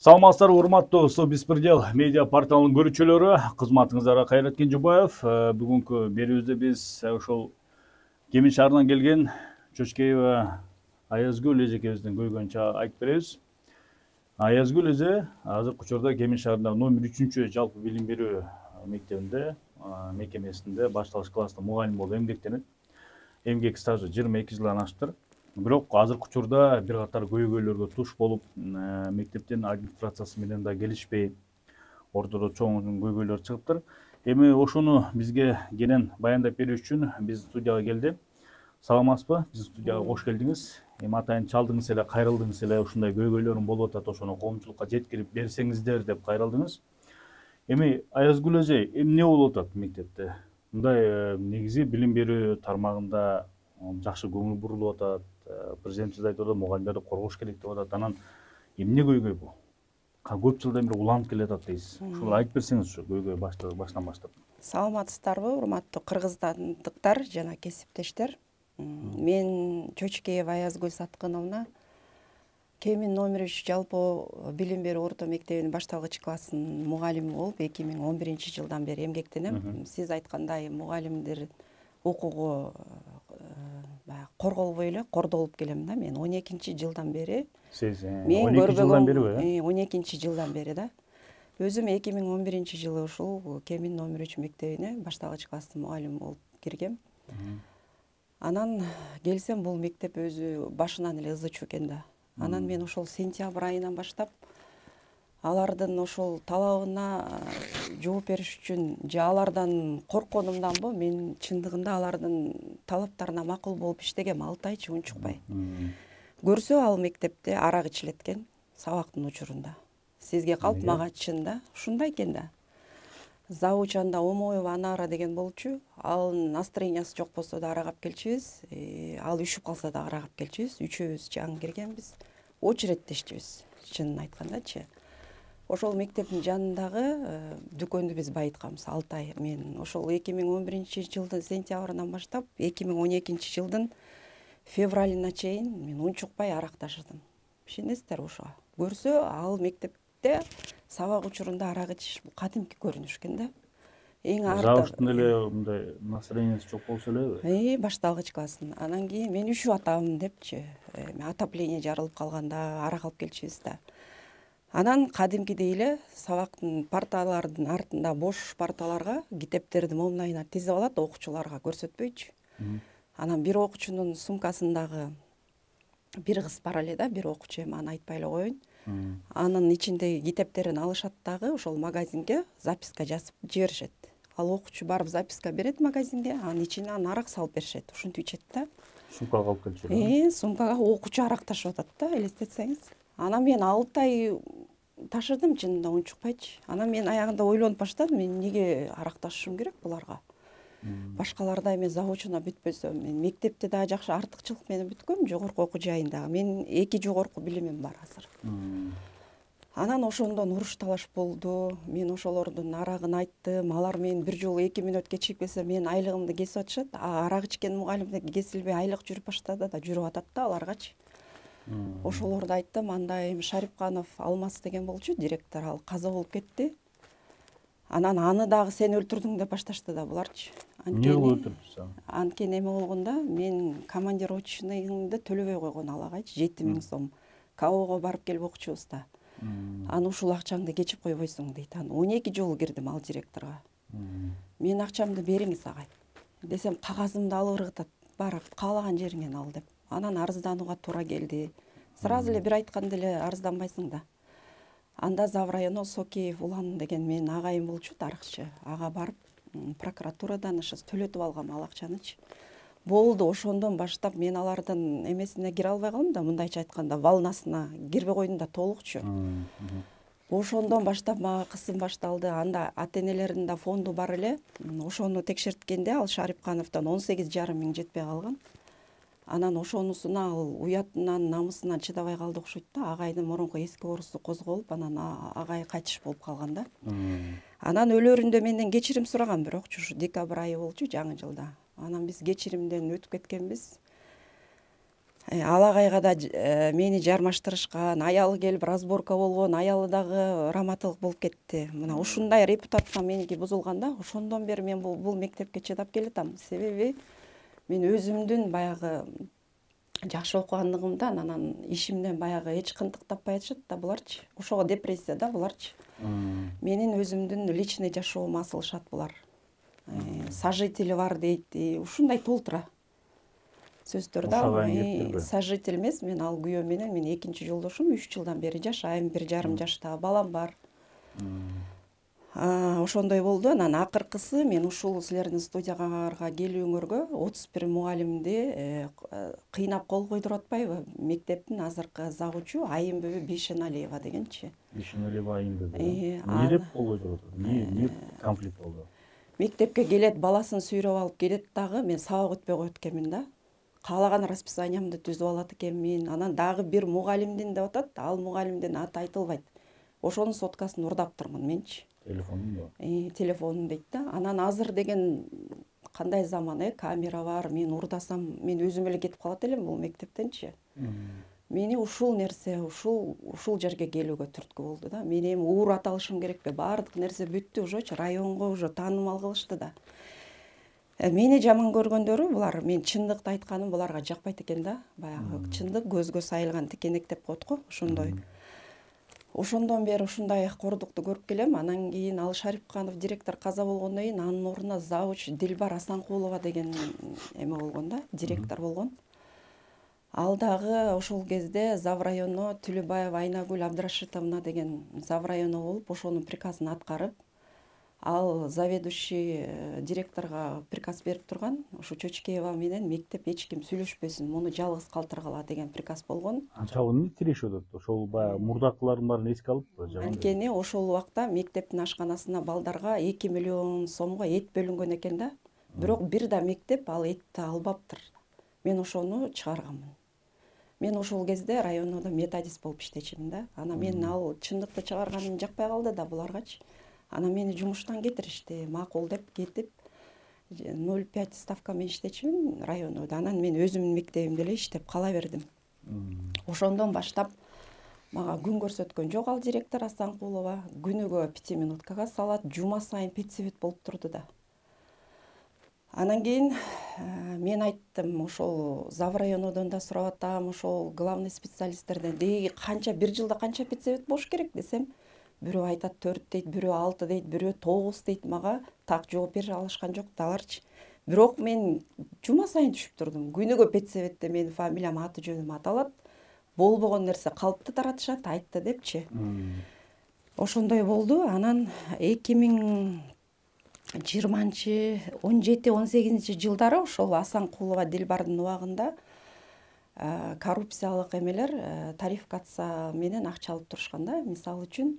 Саламатсыздар, урматтуу Су Беспредел медиа порталынын көрүүчүлөрү, кызматыңыздарга Кайрат Кенжебаев. Бүгүнкү берүүбүздө биз ошол Кемин шаарынан келген Чочкеева Аязгүл эжекебиздин көйгөнүнчө айтып беребиз. Аязгүл эже азыркы учурда Кемин шаарында номер 3 жалпы билим берүү мектебинде, мекемесинде башталгыч класста мугалим болуп эмгектенет. Эмгек стажы 22 жылдан аштыр. Бирок азыркы учурда бир катар көйгөйлөргө туш болуп, мектептин администрациясы менен да келишпей, ортодо чоң көйгөйлөр чыгыптыр. Эми ошону бизге кенен баяндап берүү үчүн биз студияга келди. Саламатсызбы? Биз студияга кош келдиңиз. Эми атайын чалдыңыз эле, кайрылдыңыз эле, ушундай көйгөйлөрүм болуп атат, ошону коомчулукка жеткирип берсеңиздер деп кайрылдыңыз. Эми Аязгүл эже, эмне болуп атат мектепте? Мындай негизи билим берүү тармагында жакшы көңүл бурулуп атат. Президентибиз айтып атат, мугалимдерди коргош керек деп атат. Анан эмне көйгөй бул? Көп жылдан бери уланып келатат дейсиз. Ушуну айтып берсеңиз, ушу көйгөй баштан баштап. Саламатсыздарбы, урматтуу кыргызстандыктар жана кесиптештер. Мен Чочкеева Аязгүл Саткыновна, Кемин номер 3 жалпы билим берүү орто мектебинин башталгыч класынын мугалими болуп 2011 жылдан бери эмгектенем. Сиз айткандай мугалимдер укугу корголбой эле кордолуп келем да. Мен 12 жылдан бери. Сиз 12 жылдан бериби? 12 жылдан бери да. Өзүм 2011 жылы ушул Кемин номер 3 мектебине башталгыч класстын мугалими болуп киргем. Анан келсем бул мектеп өзү башынан эле ызы-чуу экен да. Анан мен ошол сентябрь айынан баштап алардын ошол талабына жооп бериш үчүн же алардан коркконумданбы, мен чындыгында алардын талаптарына макул болуп иштегем 6 айчы унчукпай. Көрсө ал мектепте арак ичилет экен сабактын учурунда. Сизге калп, мага чын да, ушундай экен да. Завуч анда Омоева Анара деген болчу. Ал настроениясы жок болсо да арак алып келчүбүз. Ал үшүп калса да арак алып келчүбүз. Үчөөбүз жаңы киргенбиз. Очередтештибиз, чынын айткандачы. Ошол мектептин жанындагы дүкөндү биз байытканбыз 6 ай. Мен ошол 2011 жылдын сентябрынан баштап 2012 жылдын февралына чейин мен унчукпай арак ташыдым. Ишенесиздер ошо. Көрсө ал мектепте сабак учурунда арак ичиш кадимки көрүнүш экен да. Эң Завуштун эле мындай настроениясы жок болсо элеби? Башталгыч класстын. Анан кийин мен үшүп атам депчи. Отопление жарылып калганда арак алып келчүбүз да. Анан кадимкидей эле сабактын парталардын артында бош парталарга китептерди момнайына тизип алат, окуучуларга көрсөтпөйчү. Анан бир окуучунун сумкасындагы бир кыз бар эле да, бир окуучу, эми аны айтпай эле коеюн. Анын ичиндеги китептерин алышат дагы ошол магазинге записка жазып жиберишет. Ал окуучу барып записка берет магазинге, анын ичинен арак салып беришет. Ушинтип ичет да. Сумкага алып келчү. Сумкага окуучу арак ташып атат да, элестетсеңиз. Анан мен 6 ай ташыдым, чынында унчукпайчы. Анан мен аягында ойлонуп баштадым, мен эмнеге арак ташышым керек буларга. Башкалардай мен завучуна бүтпөсө, мен мектепте да жакшы артыкчылык менен бүткөм, жогорку окуу жайында. Мен 2 жогорку билимим бар азыр. Анан ошондон уруш талаш болду. Мен ошолордун арагын айттым. Алар мен бир жолу 2 мүнөт кечигип келсе, мен айлыгымды кесип атышат. Арак ичкен мугалимге кесилбей айлык жүрүп баштады да, жүрүп атат да аларгачы. Ошолорду айттым. Анда эми Шарипканов Алмаз деген болчу, директор, ал каза болуп кетти. Анан аны дагы сен өлтүрдүң деп башташты да буларчы. Эмне өлтүрдү? Анткени эме болгондо мен командировочныйымды төлөбөй койгон алгачы 7000 сом. КОго барып келип окучубуз да. Аны ушул акчаңды кечип койбойсуң дейт. Аны 12 жолу кирдим ал директорго. Мен акчамды бериңиз ага десем, кагазымды алып ыргытат. Бар, каалаган жериңен ал деп. Анан арызданууга туура келди. Сразу эле бир айтканда эле арызданбайсың да. Анда Заврайоно Сокеев Улан деген мен агайым болчу, тарыхчы. Ага барып прокуратурадан төлөтүп алгам ал акчанычы. Болду, ошондон баштап мен алардын эмесине кире албай калдым да, мындайча айтканда волнасына кирбей койдум да толукчу. Ошондон баштап мага кысым башталды. Анда ата-энелеринин да фонду бар эле. Ошону текшерткенде ал Шарипкановдон 18,5 миң жетпей калган. Анан ошонусуна ал уятынан, намысынан чыдабай калды окшойт да. Агайдын мурунку эски оорусу козголуп, анан агай кайтыш болуп калган да. Анан өлөрүндө менден кечирим сураган, бирокчу ушу декабрь айы болчу, жаңы жылда. Анан биз кечиримден өтүп кеткенбиз. Алагайга да мени жармаштырышкан, аялы келип разборка болгон, аялы дагы раматылык болуп кетти. Мына ушундай репутациям меники бузулган да. Ошондон бери мен бул мектепке чыдап келатам. Себеби мен өзүмдүн баягы жакшы окугандыгымдан, анан ишимден баягы эч кынтык таппай атышат да буларчы. Ошого депрессия да буларчы. Менин өзүмдүн личный жашоому асылышат булар. Сожители бар дейт. Ушундай толтура сөздөр да. Сожитель эмес, мен ал күйөө менен, мен экинчи жолдошум 3 жылдан бери жашайм, 1,5 жашта балам бар. Ошондой болду. Анан акыркысы мен ушул силердин студияга келүүңөргө 31 мугалимди кыйнап кол койдуруп атпайбы? Мектептин азыркы завучу Айымбүбү Бишеналиева дегенчи. Бишеналиева Айымбүбү. Эмне деп кол койдуруп атат? Эмне конфликт болду? Мектепке келет, баласын сүйрөп алып келет дагы, мен сабак өтпөй коет экенмин да. Каалаган расписаниямды түзүп алат экенмин. Анан дагы бир мугалимдин деп атат, ал мугалимдин аты айтылбайт. Ошонун соткасын урдаптырмын менчи. Телефонун телефонун дейт да. Анан азыр деген кандай заман, камера бар, мен урдасам, мен өзүм эле кетип калат элем бул мектептенчи. Мени ушул нерсе, ушул жерге келүүгө түрткү болду да. Мен эми уурат алышым керекпи? Баардык нерсе бүттү, ошочу районго уже таанымал кылышты да. Мени жаман көргөндөрү булар, мен чындыкты айтканым буларга жакпайт экен да. Баягы чындык көзгө сайылган тикенек деп коет го, ошондой. Ошондон бери ушундай кордукту көрүп келем. Анан кийин ал Шарипканов директор каза болгондон кийин анын ордуна завуч Дилбар Асанкулова деген эме болгон да, директор болгон. Ал дагы ошол кезде Заврайоно Түлүбаева Айнагүл Абдрашитовна деген Заврайоно болуп, ошонун приказын аткарып, ал заведующий директорго приказ берип турган, ушу Чочкеева менен мектеп эч ким сүйлөшпөсүн, муну жалгыз калтыргыла деген приказ болгон. Анчабын тирешип атат. Ошол баягы мурдакылардын баарын эске алып, анткени ошол убакта мектептин ашканасына балдарга 2 миллион сомго эт бөлүнгөн экен да. Бирок бир да мектеп ал этти албаптыр. Мен ошону чыгарганмын. Мен ошол кезде райондо методист болуп иштечимин да. Анан мен ал чындыкты чыгарганым жакпай калды да буларгачы. Анан мени жумуштан кетиришти, макул деп кетип 0,5 ставка менен иштечимин районда. Анан мен өзүмдүн мектебимде эле иштеп кала бердим. Ошондон баштап мага күн көрсөткөн жок ал директор Асанкулова. Күнүгө 5 минуткага салат, жума сайын педсовет болуп турду да. Анан кийин мен айттым, ошол Заврайонодон да сурап атам, ошол главный специалисттерден деги канча бир жылда канча педсовет болуш керек десем, бирөө айтат 4 дейт, бирөө 6 дейт, бирөө 9 дейт. Мага так жооп бере алышкан жок аларчы. Бирок мен жума сайын түшүп турдум. Күнүгө педсоветте менин фамилиям, аты жөнүм аталат. Болбогон нерсе калыпты таратышат, айтты депчи. Ошондой болду. Анан 2017-18 жылдары ошол Асанкулова Дилбардын убагында коррупциялык эмелер, тарификация менен акча алып турушкан да. Мисалы үчүн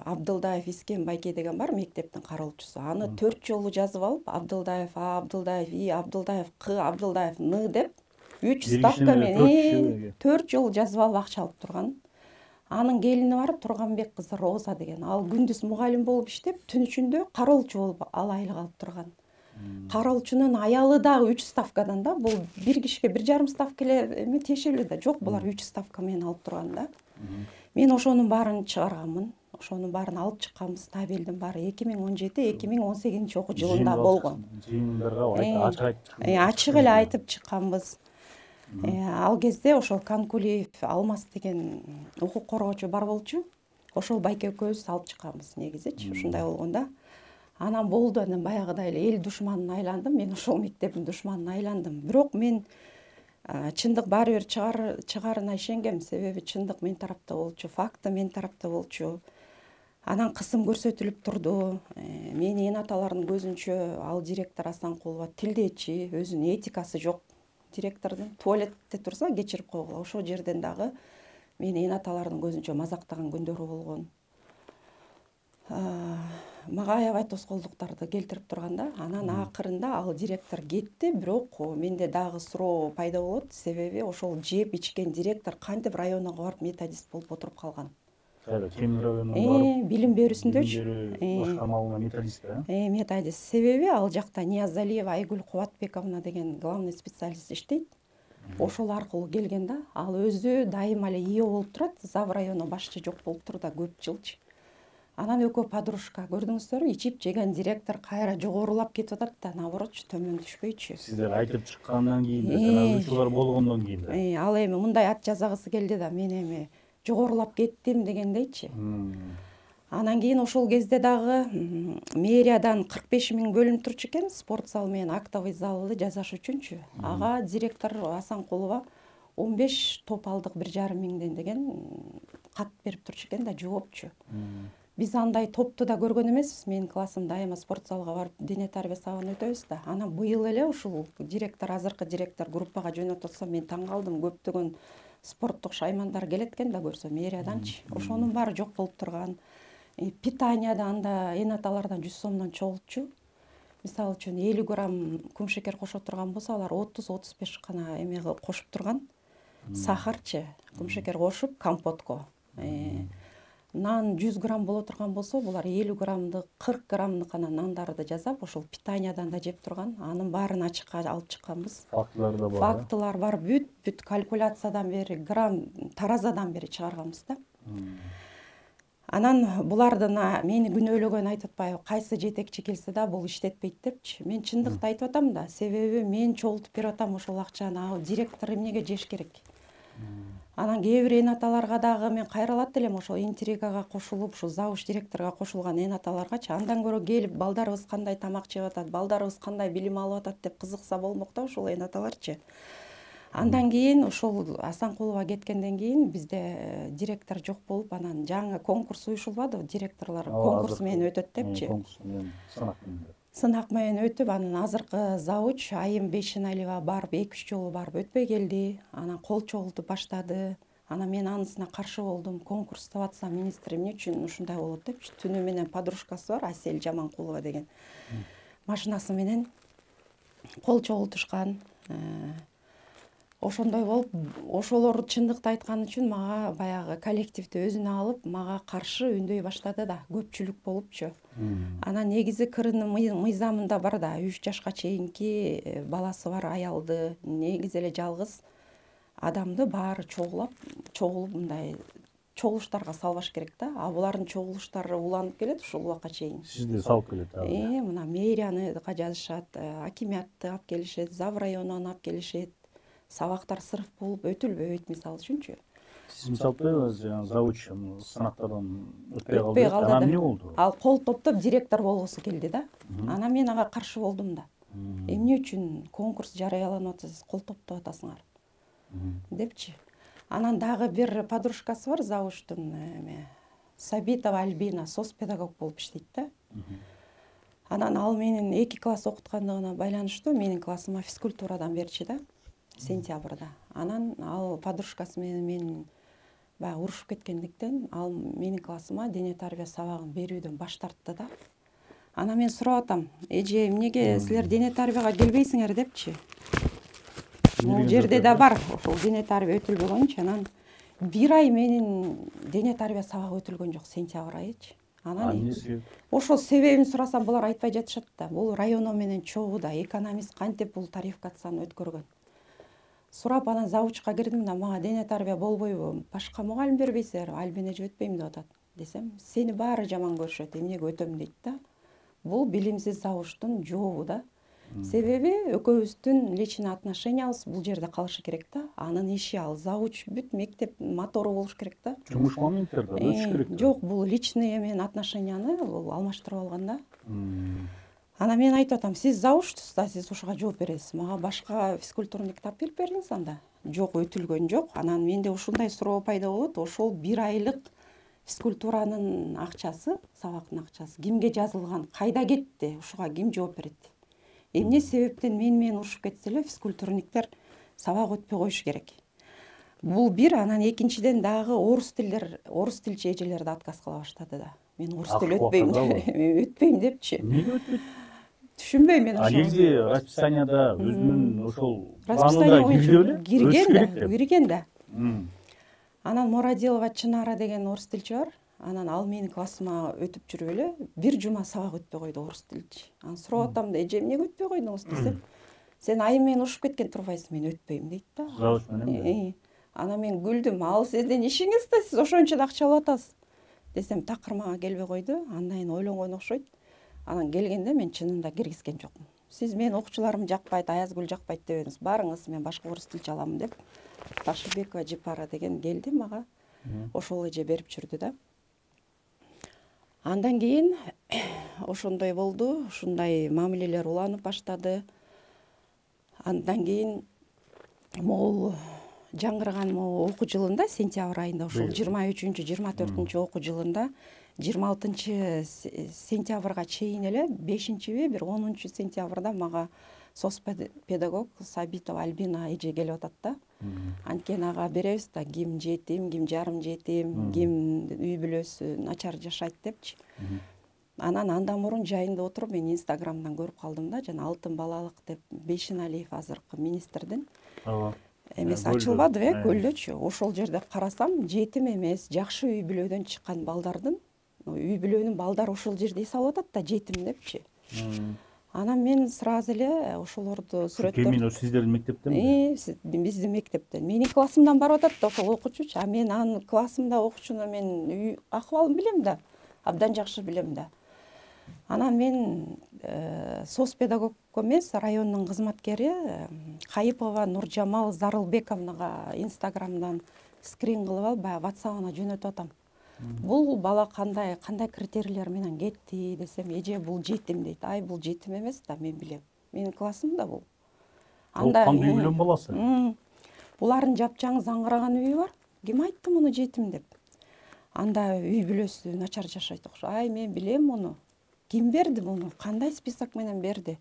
Абдылдаев Искен Байке деген бар, мектептин кароолчусу. Аны 4 жолу жазып алып, Абдылдаев А, Абдылдаев И, Абдылдаев К, Абдылдаев Н деп 3 ставка менен 4 жолу жазып алып акча алып турган. Анын келини бар, Турганбек кызы Роза деген. Ал күндүз мугалим болуп иштеп, түн ичинде кароолчу болуп ал айлык алып турган. Кароолчунун аялы дагы 3 ставкадан да. Бул бир кишиге 1,5 ставка эле эме тиешелүү да. Жок, булар 3 ставка менен алып турган да. Мен ошонун баарын чыгарганмын. Ошонун баарын алып чыкканбыз, табелдин баары 2017-2018 окуу жылында болгон. Жыйындарга ачык эле айтып чыкканбыз. Ал кезде ошол Канкулиев Алмаз деген укук коргоочу бар болчу. Ошол Байке экөөбүз алып чыкканбыз негизичи. Ушундай болгон да. Анан болду, анан баягыдай эле эл душманына айландым. Мен ошол мектептин душманына айландым. Бирок мен чындык баары бир чыгарына ишенгем. Себеби чындык мен тарапта болчу, факты мен тарапта болчу. Анан кысым көрсөтүлүп турду. Менин аталардын көзүнчө ал директор Асанкулова тилдечи, өзүнүн этикасы жок. Директордун туалетте турса кечирип койгула. Ошол жерден дагы менин аталардын көзүнчө мазактаган күндөрү болгон. Мага аябай тоскоолдуктарды келтирип турган да. Анан акырында ал директор кетти, бирок менде дагы суроо пайда болот. Себеби ошол жеп ичкен директор кантип районго барып методист болуп отуруп калган. Темир районуна барып билим берүүсүндөчү. Башкармалыгына методист да? Методист. Себеби ал жакта Ниязалиева Айгүл Кубатбековна деген главный специалист иштейт. ошол аркылуу келген да. Ал өзү дайыма эле ИО болуп турат, Зав району башчы жок болуп тур да көп жылчы. Анан экөө подружка, көрдүңүздөрбү, ичип жеген директор кайра жогорулап кетип атат да, наоборотчу төмөн түшпөйчү. Сиздер айтып чыккандан кийин да, танышуучулар болгондон кийин да. Ал эми мындай ат жазагысы келди да, мен эми жогорулап кеттим дегендейчи. Анан кийин ошол кезде дагы мэриядан 45 000 бөлүнүп турчу экен спорт зал менен актовый залды жасаш үчүнчү. Ага директор Асанкулова 15 топ алдык 1,5 миңден деген кат берип турчу экен да, жоопчу. Биз андай топту да көргөн эмеспиз. Менин классым дайыма спорт залга барып дене тарбия сабагын өтөбүз да. Анан быйыл эле ушул директор, азыркы директор группага жөнөтүп атса, мен таң калдым. Көптөгөн спорттук шаймандар келет экен да, көрсө мэрияданчы. Ошонун баары жок болуп турган. Питаниядан да эн аталардан 100 сомдон чогултчу. Мисалы үчүн 50 грамм кумшекер кошо турган болсо, алар 30-35 гана эме кошуп турган. Сахарчы, кумшекер кошуп, компотко. Нан 100 грамм боло турган болсо, булар 50 граммдык, 40 граммдык гана нандарды жасап, ошол питаниядан да жеп турган. Анын баарын ачыкка алып чыкканбыз. Фактылар да бар. Фактылар бар, бүт калькуляциядан бери, грамм таразадан бери чыгарганбыз да. Анан булардын мени күнөөлөгөн айтып атпайбы, кайсы жетекчи келсе да бул иштетпейт депчи. Мен чындыкты айтып атам да, себеби мен чогултуп берип атам ошол акчаны, ал директор эмнеге жеш керек. Анан кээ бир эн аталарга дагы мен кайралат элем, ошол интригага кошулуп, ушу завуч директорго кошулган эн аталаргачы, андан көрө келип балдарыбыз кандай тамак жеп атат, балдарыбыз кандай билим алып атат деп кызыкса болмок да ошол эн аталарчы. Андан кийин ошол Асанкулова кеткенден кийин бизде директор жок болуп, анан жаңы конкурс уюшулбады, директорлор конкурс менен өтөт депчи. Конкурс менен Сынак менен өтүп, анан азыркы завуч Айым Бейшеналиева барып 2-3 жолу барып өтпөй келди. Анан кол чогултуп баштады. Анан мен анысына каршы болдум. Конкурс деп атса, министр эмне үчүн ушундай болот депчи. Түнү менен подружкасы бар, Асель Жаманкулова деген. Машинасы менен кол чогултушкан. Ошондой болуп, ошолор чындыкты айткан үчүн мага баягы коллективди өзүнө алып, мага каршы үндөй баштады да, көпчүлүк болупчу. Анан негизи КРНын мыйзамында бар да, 3 жашка чейинки баласы бар аялды, негизи эле жалгыз адамды баары чогулуп мындай чогулуштарга салбаш керек да. А булардын чогулуштары уланып келет ушул убакка чейин. Сизди салып келет. Мына мэрияныга жазышат, акимиатты алып келишет, Зав районун алып келишет. Сабактар сырыф болуп өтүлбөйт, мисалы үчүнчү. Сиз мисалы айтпайбыз, завуч сынактардан өтпөй калды. Анан эмне болду? Ал кол топтоп директор болгусу келди да. Анан мен ага каршы болдум да. Эмне үчүн конкурс жарыяланып атса, сиз кол топтоп атасыңар депчи. Анан дагы бир подружкасы бар завучтун, Сабитова Альбина, соцпедагог болуп иштейт да. Анан ал менин 2 класс окуткандыгына байланыштуу менин классыма физкультурадан берчи да. Сентябрда. Анан ал подружкасы менен мен баягы урушуп кеткендиктен, ал менин классыма дене тарбия сабагын берүүдөн баш тартты да. Анан мен сурап атам, эже, эмнеге силер дене тарбияга келбейсиңер депчи. Бул жерде да бар, ошол дене тарбия өтүлбөгөнчү. Анан 1 ай менин дене тарбия сабагы өтүлгөн жок, сентябрь айычы. Анан ошол себебин сурасам, булар айтпай жатышат да. Бул районо менен чогуу да, экономист кантип бул тарификацияны өткөргөн. Сурап, анан завучка кирдим да, мага дене тарбия болбойбу, башка мугалим бербейсиңерби? Альбина эже өтпөйм деп атат. Десем, сени баары жаман көрүшөт, эмнеге өтөм дейт да. Бул билимсиз завучтун жообу да. Себеби экөөбүздүн личный отношениябыз бул жерде калышы керек да. Анын иши, ал завуч бүт мектеп мотору болуш керек да. Жумуш моменттер да өтүш керек. Жок, бул личный менен отношенияны бул алмаштырып алган да. Анан мен айтып атам, сиз завучсуз да, сиз ушуга жооп бересиз. Мага башка физкультурный китап берип бериңиз анда. Жок, өтүлгөн жок. Анан менде ушундай суроо пайда болот. Ошол 1 айлык физкультуранын акчасы, сабактын акчасы кимге жазылган, кайда кетти? Ушуга ким жооп берет? Эмне себептен мен менен урушуп кетсе эле физкультурниктер сабак өтпөй коюшу керек. Бул бир, анан экинчиден дагы орус тилчи эжелер да отказ кыла баштады да. Мен орус тил өтпөйм депчи. Эмнеге өтпөйт? Түшүнбөйм мен ошону. Негизи расписанияда өзүнүн ошол планында кирген да. Анан Мурадилова Чынара деген орус тилчи бар. Анан ал менин классыма өтүп жүрүп эле 1 жума сабак өтпөй койду орус тилчи. Анан сурап атам да, эже, эмнеге өтпөй койдуңуз десем, Сен айым менен урушуп кеткен турбайсың, мен өтпөйм дейт да. Завуч мененби? Ана мен күлдүм, ал сиздин ишиңиз да, сиз ошончо да акча алып атасыз десем, такыр мага келбей койду. Андан кийин ойлонгон окшойт. Анан келгенде мен чынында киргизген жокмун. Сиз менин окуучуларым жакпайт, Аязгүл жакпайт дебеңиз, барыңыз, мен башка орус тилчи аламын деп, Ташыбекова Жипара деген келди мага. Ошол эже берип жүрдү да. Андан кийин ошондой болду, ушундай мамилелер уланып баштады. Андан кийин могул жаңгырган окуу жылында, сентябрь айында, ушул 23-24 окуу жылында 26 сентябрга чейин эле, 5-би, бир 10 сентябрда мага соц педагог Сабитова Альбина эже келип атат да. Анткени ага беребиз да, ким жетим, ким жарым жетим, ким үй бүлөсү начар жашайт депчи. Анан андан мурун жайында отуруп мен Инстаграмдан көрүп калдым да, жана Алтын балалык деп Бейшеналиев азыркы министрдин эмеси ачылбадыбы, көлдөчү. Ошол жерде карасам, жетим эмес, жакшы үй бүлөдөн чыккан балдардын, үй бүлөнүн балдары ошол жерде эс алып атат да, жетим депчи. Анан мен сразу эле ошолорду сүрөттөрдү. Ким сиздердин мектептенби? Биздин мектептен. Менин классымдан барып атат да ошол окуучучу. А мен анын классымда окуучуну мен үй акыбалын билем да, абдан жакшы билем да. Анан мен соцпедагогко эмес, райондун кызматкери Кайыпова Нуржамал Зарылбековнага Инстаграмдан скрин кылып алып, баягы WhatsApp-ына жөнөтүп атам. Бул бала кандай критерийлер менен кетти десем, эже бул жетим дейт. Ай, бул жетим эмес да, мен билем. Менин классымда бул. Анда кандай үй бүлөнүн баласы? Булардын жапжаң заңгыраган үйү бар. Ким айтты муну жетим деп? Анда үй бүлөсү начар жашайт окшойт. Ай, мен билем муну. Ким берди муну? Кандай список менен берди?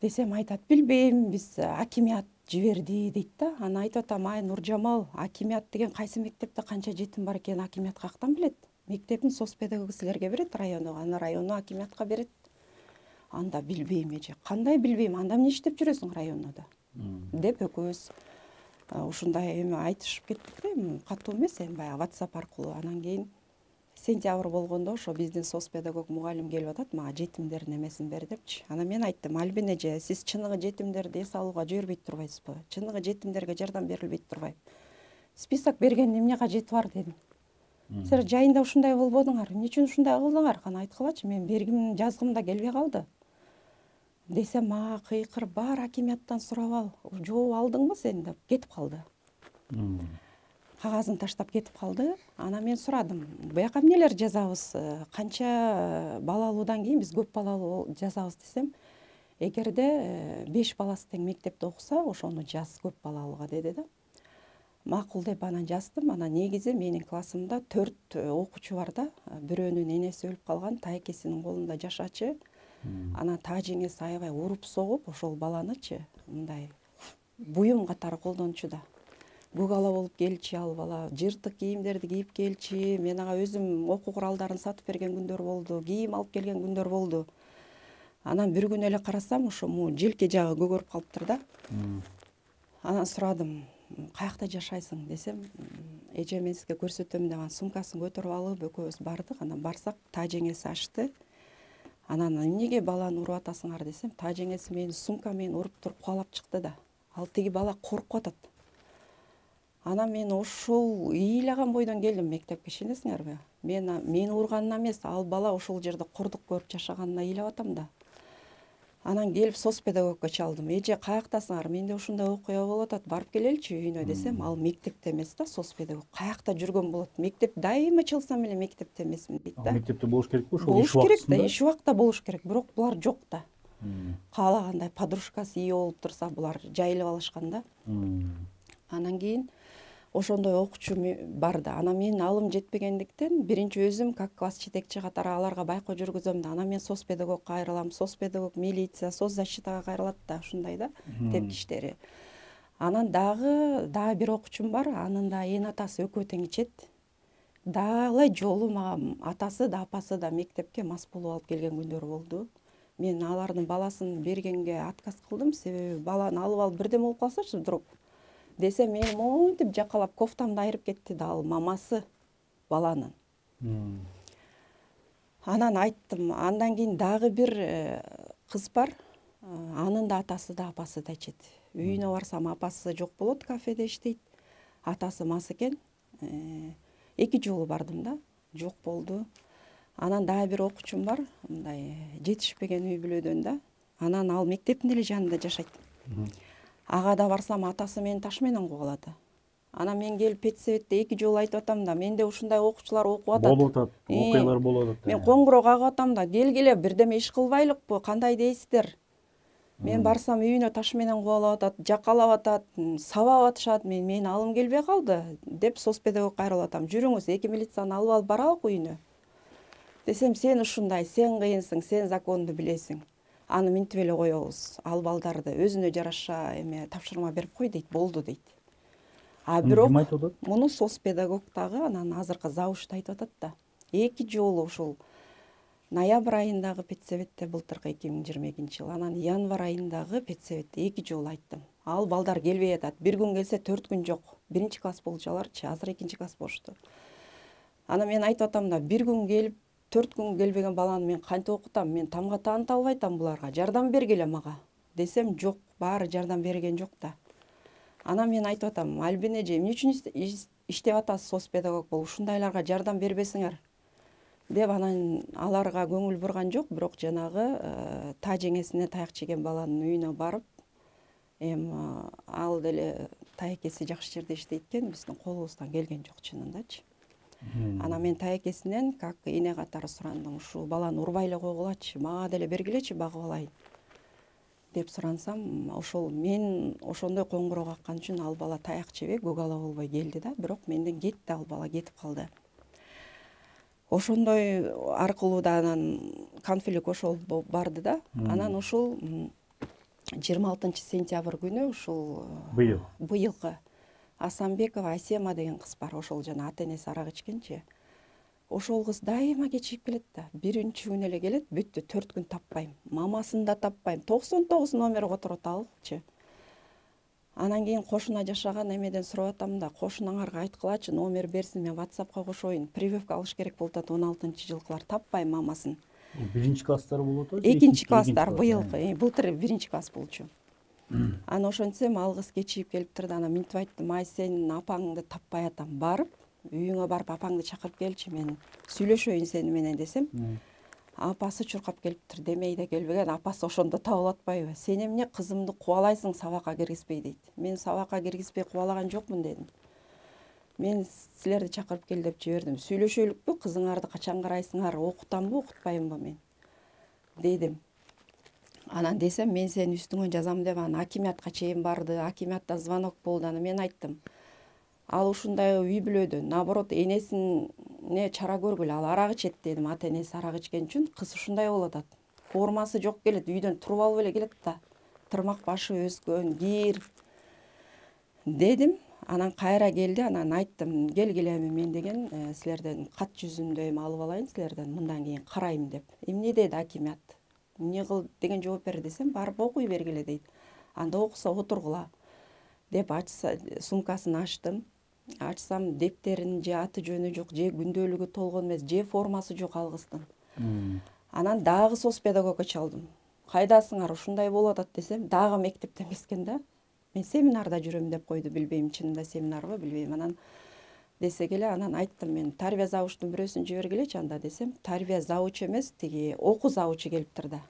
Десем, айтат, билбейм, биз акимият жиберди дейт да. Аны айтып атам, ай Нуржамал, акимият деген кайсы мектепте канча жетим бар экенин акимият каяктан билет? Мектептин соцпедагогу силерге берет, райондогу, аны району акимиятка берет. Анда билбейм эже. Кандай билбейм? Анда эмне иштеп жүрөсүң районда? Деп экөөбүз ушундай эме айтышып кеттик да, катуу эмес, эми баягы WhatsApp аркылуу. Анан кийин сентябрь болгондо ошо биздин соцпедагог мугалим келип атат, мага жетимдердин эмесин бер депчи. Анан мен айттым, Альбин эже, сиз чыныгы жетимдерди эс алууга жибербей турбайсызбы? Чыныгы жетимдерге жардам берилбей турбайбы? Список бергендин эмне кажети бар дедим. Силер жайында ушундай болбодуңар, эмне үчүн ушундай кылдыңар? Кана айткылачы, мен бергим жазгым да келбей калды. Десем, мага кыйкыр, бар акимияттан сурап ал, жооп алдыңбы сен деп кетип калды. Кагазын таштап кетип калды. Анан мен сурадым, буяка эмнелер жазабыз, канча бала алуудан кийин биз көп балалуу жазабыз десем, эгерде 5 баласы тең мектепте окуса, ошону жаз көп балалууга деди да. Макул деп анан жаздым. Анан негизи менин классымда 4 окуучу бар да. Бирөөнүн энеси өлүп калган, тайкесинин колунда жашачы. Анан тажеңеси аябай уруп согуп, ошол баланычы мындай буюм катары колдончу да. Көк ала болуп келчи ал бала, жыртык кийимдерди кийип келчи. Мен ага өзүм окуу куралдарын сатып берген күндөр болду, кийим алып келген күндөр болду. Анан бир күнү эле карасам, ошо желке жагы көгөрүп калыптыр да. Анан сурадым, каякта жашайсың десем, эже мен сизге көрсөтөм деп анан сумкасын көтөрүп алып экөөбүз бардык. Анан барсак, тажеңеси ачты. Анан эмнеге баланы уруп атасыңар десем, тажеңеси мени сумка менен уруп туруп кубалап чыкты да. Ал тиги бала коркуп атат. Анан мен ошол ыйлаган бойдон келдим мектепке, ишенесиңерби? Мени урганына эмес, ал бала ошол жерде кордук көрүп жашаганына ыйлап атам да. Анан келип соцпедагогко чалдым. Эже, каяктасыңар? Менде ушундай окуя болуп атат, барып келеличи үйүнө десем, ал мектепте эмес да, соцпедагог. Каякта жүргөн болот? Мектеп дайыма чалсам эле мектепте эмесмин дейт да. Мектепте болуш керек болчу, болуш керек да, иш убакта болуш керек, бирок булар жок да. Каалагандай подружкасы ие болуп турса, булар жайылып алышкан да. Анан кийин ошондой окуучу бар да. Анан менин алым жетпегендиктен биринчи өзүм как класс жетекчи катары аларга байкоо жүргүзөм да. Анан мен соцпедагогко кайрылам, соцпедагог милиция, соцзащитага кайрылат да, ушундай да, тепкичтери. Анан дагы бир окуучум бар, анын да эне атасы экөө тең ичет. Далай жолу мага атасы да апасы да мектепке мас болуп алып келген күндөр болду. Мен алардын баласын бергенге отказ кылдым, себеби баланы алып алып бирдеме болуп калсачы вдруг десе, мени монтип жакалап кофтамды айырып кетти да, ал мамасы баланын. Анан айттым, андан кийин дагы бир кыз бар, Анын да атасы да апасы да ичет. Үйүнө барсам апасы жок болот, кафеде иштейт. Атасы мас экен. 2 жолу бардым да, жок болду. Анан дагы бир окуучум бар, мындай жетишпеген үй бүлөдөн да. Анан ал мектептин эле жанында жашайт. Ага да барсам атасы мени таш менен кууга алат. Анан мен келип педсоветте 2 жолу айтып атам да, менде ушундай окуучулар окуп атат. Болуп атат, окуялар болуп атат. Мен коңгуроо кагып атам да, келгиле, бирдеме иш кылбайлыкпы, кандай дейсиздер? Мен барсам үйүнө таш менен кубалап атат, жакалап атат, сабап атышат. Мени алым келбей калды деп соцпедагог кайрылып атам. Жүрүңүз, 2 милицияны алып баралык үйүнө. Десем, сен ушундай, сен кыйынсың, сен законду билесиң. Аны минтип эле коебуз. Ал балдарды өзүнө жараша тапшырма берип кой дейт, болду дейт. А бирок муну соцпедагог дагы анан азыркы завучта айтып атат да. 2 жолу ушул ноябрь айындагы педсоветте былтыркы 2022 жыл, анан январь айындагы педсоветте 2 жолу айттым. Ал балдар келбей атат. Бир күн келсе 4 күн жок. 1 класс болчу аларчы, азыр 2 класс болушту. Анан мен айтып атам да, 1 күн келип 4 күн келбеген баланы мен кантип окутам? Мен тамга тааныта албай атам буларга. Жардам бергиле мага. Десем, жок, баары жардам берген жок да. Анан мен айтып атам, Альбин эже, эмне үчүн иштеп атасыз соцпедагог болуп, ушундайларга жардам бербесиңер? Деп анан аларга көңүл бурган жок, бирок жанагы жеңесине таяк жеген баланын үйүнө барып, ал деле таекеси жакшы жерде иштейт экен, биздин колубуздан келген жок чынындачы. Анан мен таекесинен как эне катары сурандым, ушул баланы урбай эле койгулачы, мага деле бергилечи багып алайын деп сурансам, ошол мен ошондой коңгуроо каккан үчүн ал бала таяк жебей, көк ала болбой келди да, бирок менден кетти, ал бала кетип калды. Ошондой аркылуу да анан конфликт ошол барды да. Анан ушул 26 сентябрь күнү ушул быйылкы Асанбекова Асема деген кыз бар, ошол жана ата энеси арак ичкенчи. Ошол кыз дайыма кечигип келет да. Биринчи күнү эле келет, бүттү, 4 күн таппайм. Мамасын да таппайм. 99 номер которот алчы. Анан кийин кошуна жашаган эмеден сурап атам да, кошунаңарга айткылачы, номер берсин, мен WhatsAppка кошоюн. Прививка алыш керек болуп атат 16-жылкылар, таппайм мамасын. 1 класстар болуп атат? 2 класстар быйылкы, былтыр 1 класс болчу. Анан ошентсем ал кыз кечигип келиптир да, анан минтип айттым, ай сенин апаңды таппай атам, барып, үйүңө барып апаңды чакырып келчи, мен сүйлөшөйүн сени менен десем, апасы чуркап келиптир, демей да келбеген, апасы ошондо табылып атпайбы? Сен эмне кызымды кубалайсың сабакка киргизбей дейт. Мен сабакка киргизбей кубалаган жокмун дедим. Мен силерди чакырып кел деп жибердим. Сүйлөшөлүкпү, кызыңарды качан карайсыңар, окутамбы, окутпаймынбы мен дедим. Анан десем, мен сени үстүңөн жазам деп анан акимиатка чейин барды, акимиаттан звонок болду. Анан мен айттым, ал ушундай үй бүлөдө, наоборот, энесине чара көргүлө, ал арак ичет дедим. Ата энеси арак ичкен үчүн кыз ушундай болуп атат. Формасы жок келет, үйдөн туруп алып эле келет да. Тырмак башы өскөн, кир дедим. Анан кайра келди, анан айттым, келгиле мен деген силерден кат жүзүндө алып алайын, силерден мындан кийин карайм деп. Эмне деди акимиат? Эмне кыл деген жооп бер десем, барып окуй бергиле дейт. Анда окуса отургула деп сумкасын ачтым. Ачсам, дептерин же аты жөнү жок, же күндөлүгү толгон эмес, же формасы жок ал кыздын. Анан дагы соцпедагогко чалдым. Кайдасыңар, ушундай болуп атат десем, дагы мектепте эмескен да. Мен семинарда жүрөм деп койду, билбейм, чынында семинарбы, билбейм. Анан десе келе, анан айттым, мен тарбия завучтун бирөөсүн жибергилечи анда десем, тарбия завучу эмес, тиги окуу завучу келиптир да.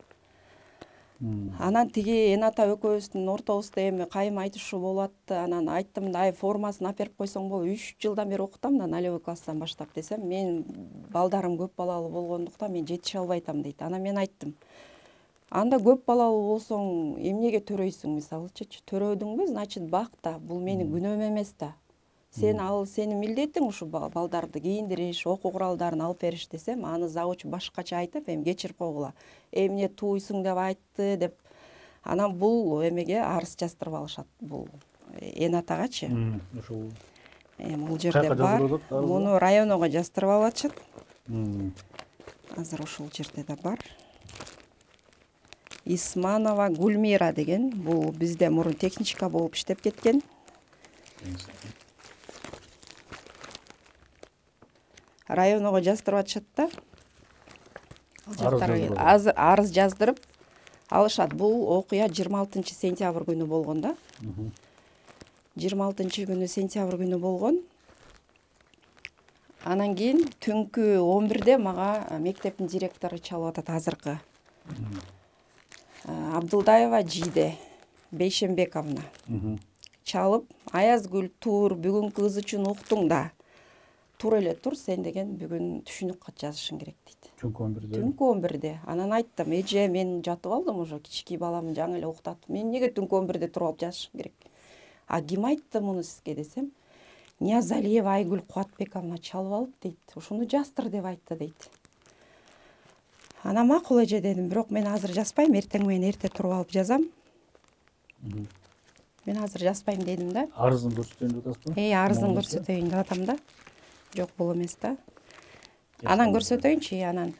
Анан тиги Эната экөөбүздүн ортобузда эми кайым айтышуу болуп атты. Анан айттым да, ай формасын алып берип койсоң болот, 3 жылдан бери окутам да, 0 класстан баштап десем, мен балдарым көп балалуу болгондуктан мен жетише албай атам дейт. Анан мен айттым, анда көп балалуу болсоң эмнеге төрөйсүң, мисалычы, төрөдүңбү, значит бак да, бул менин күнөөм эмес да. Сенин милдетиң ушу балдарды кийиндириш, окуу куралдарын алып бериш десем, аны завуч башкача айтып, эми кечирип койгула. Эмне туйсуң деп айтты деп. Анан бул эмеге арыз жаздырып алышат, бул Энатагачы. Ошол. Бул жерде бар. Муну районуга жаздырып алышат. Азыр ошол жерде да бар. Исманова Гульмира деген, бул бизде мурун техничка болуп иштеп кеткен. Районуга жаздырып атышат да. Азыр арыз жаздырып, алышат. Бул окуя 26 сентябрь күнү болгон да. 26 күнү сентябрь күнү болгон. Анан кийин түнкү 11-де мага мектептин директору чалып атат, азыркы. Абдулдаева Жиде Бейшембековна. Чалып, Аязгүл, тур, бүгүнкү кыз үчүн уктуң да. Тур эле тур, сен деген бүгүн түшүнүк кат жазышың керек дейт. Түнкү 11-де. Түнкү 11-де. Анан айттым, эже, мен жатып алдым уже, кички балам жаңы эле уктатып. Мен неге түнкү 11-де туруп алып жазышым керек? А ким айтты муну сизге десем, Ниязалиева Айгүл Кубатбековна чалып алып дейт. Ушуну жаздыр деп айтты дейт. Ана макул эже дедим, бирок мен азыр жазбайм, эртең менен эрте туруп алып жазам. Мен азыр жазбайм дедим да. Арызын көрсөтөйүн деп атасызбы? Арызын көрсөтөйүн деп атам да. Жок, бул эмес да. Анан көрсөтөйүнчү, анан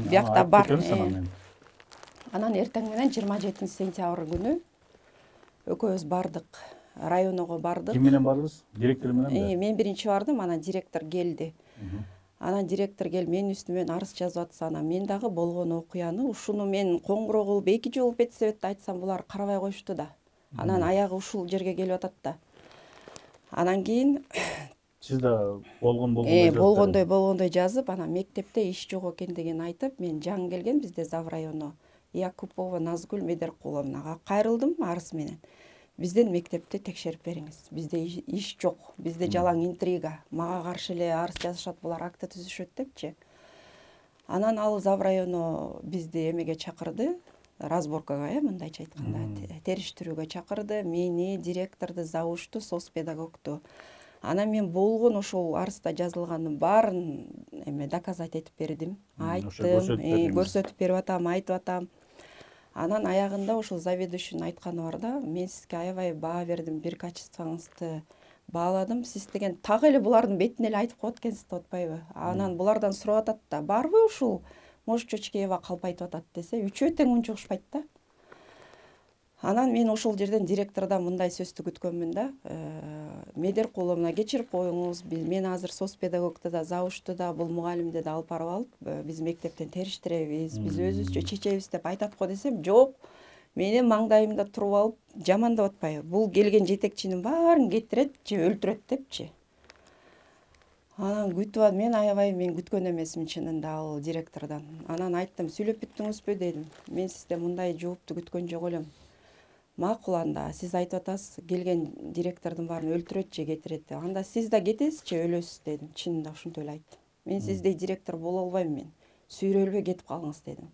биякта бар. Анан эртең менен 27 сентябрь күнү экөөбүз бардык, районго бардык. Ким менен бардыңыз? Директор мененби? Мен биринчи бардым, анан директор келди. Анан директор келип менин үстүмөн арыз жазып атса, анан мен дагы болгон окуяны, ушуну мен коңгуроо кылып 2 жолу педсоветте айтсам, булар карабай коюшту да. Анан аягы ушул жерге келип атат да. Анан кийин Сиз да болгондой жазып, анан мектепте иш жок экендигин айтып, мен жаңы келген, бизде зав району Якупова Назгүл Медеркуловнага кайрылдым арыз менен. Бизден мектепти текшерип бериңиз. Бизде иш жок, бизде жалаң интрига. Мага каршы эле арыз жазышат, булар акты түзүшөт депчи. Анан ал зав району бизди эмеге чакырды, разборкага, мындайча айтканда, териштирүүгө чакырды. Мени, директорду, завучту, соцпедагогту. Анан мен болгон ошол арызда жазылганын баарын доказать этип бердим. Айттым, көрсөтүп берип атам, айтып атам. Анан аягында ошол заведующийдин айтканы бар да, мен сизге аябай баа бердим, бир качествоңузду бааладым. Сиз деген так эле булардын бетине эле айтып коет экенсиз деп атпайбы? Анан булардан сурап атат да, барбы ушул Можчочкеева калп айтып атат десе, үчөө тең унчугушпайт да. Анан мен ошол жерден директордон мындай сөздү күткөнмүн да, Медеркуловна кечирип коюңуз, мен азыр соцпедагогду да, завучту да, бул мугалимди да алып барып алып, биз мектептен териштиребиз, биз өзүбүзчө чечебиз деп айтат го десем, жок, менин маңдайымда туруп алып жамандап атпайбы? Бул келген жетекчинин баарын кетирет же өлтүрөт депчи. Анан күтүп, мен аябай, мен күткөн эмесмин чынында ал директордон. Анан айттым, сүйлөп бүттүңүзбү дедим. Мен сизден мындай жоопту күткөн жок элем. Макул, анда сиз айтып атасыз, келген директордун баарын өлтүрөт же кетирет. Анда сиз да кетесизчи, өлөсүз дедим. Чынында ошентип эле айттым. Мен сиздей директор боло албайм мен. Сүйрөлбөй кетип калыңыз дедим.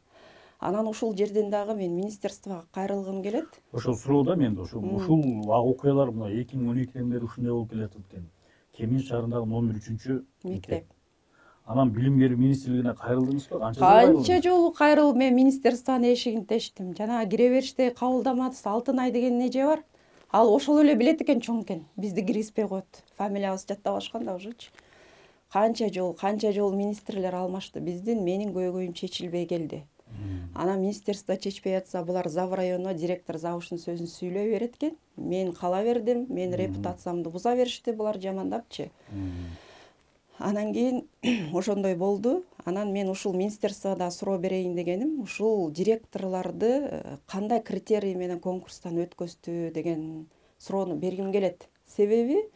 Анан ушул жерден дагы мен министерствого кайрылгым келет. Ошол суроо мен ушул окуялар мына 2012-ден бери ушундай болуп келатат экен. Кемин шаарындагы номер 3 мектеп. Анан билим берүү министрлигине кайрылдыңызбы? Канча жолу кайрылып, мен министерствонун эшигин тештим. Жана кире бериште кабылдамадысыз, Алтынай деген эже бар. Ал ошол эле билет экен, чоң экен. Бизди киргизбей коет. Фамилиябызды жаттап алышкан да ужучу. Канча жолу министрлер алмашты. Биздин менин көйгөйүм чечилбей келди. Анан министерство чечпей атса, булар зав району директор завучтун сөзүн сүйлөй берет экен. Мен кала бердим, мен репутациямды буза беришти, булар жамандапчы. Анан кийин ошондой болду. Анан мен ушул министерствода суроо берейин дегеним, ушул директорлорду кандай критерий менен конкурстан өткөздү деген суроону бергим келет. Себеби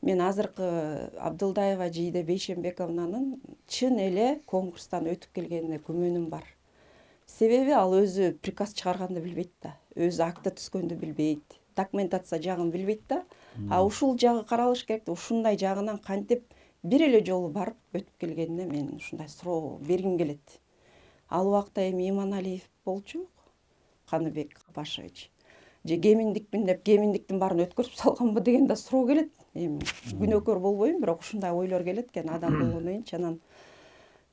мен азыркы Абдулдаева Жиде Бейшембековнанын чын эле конкурстан өтүп келгенине күмөнүм бар. Себеби ал өзү приказ чыгарганды билбейт да, өзү акты түзгөндү билбейт, документация жагын билбейт да. А ушул жагы каралыш керек да, ушундай жагынан кантип бир эле жолу барып өтүп келгенине мен ушундай суроо бергим келет. Ал убакта эми Иманалиев болчу, Каныбек Башевич. Же кеминдикпин деп, кеминдиктин баарын өткөрүп салганбы деген да суроо келет. Эми күнөөкөр болбойм, бирок ушундай ойлор келет экен адам болгондон кийин. Анан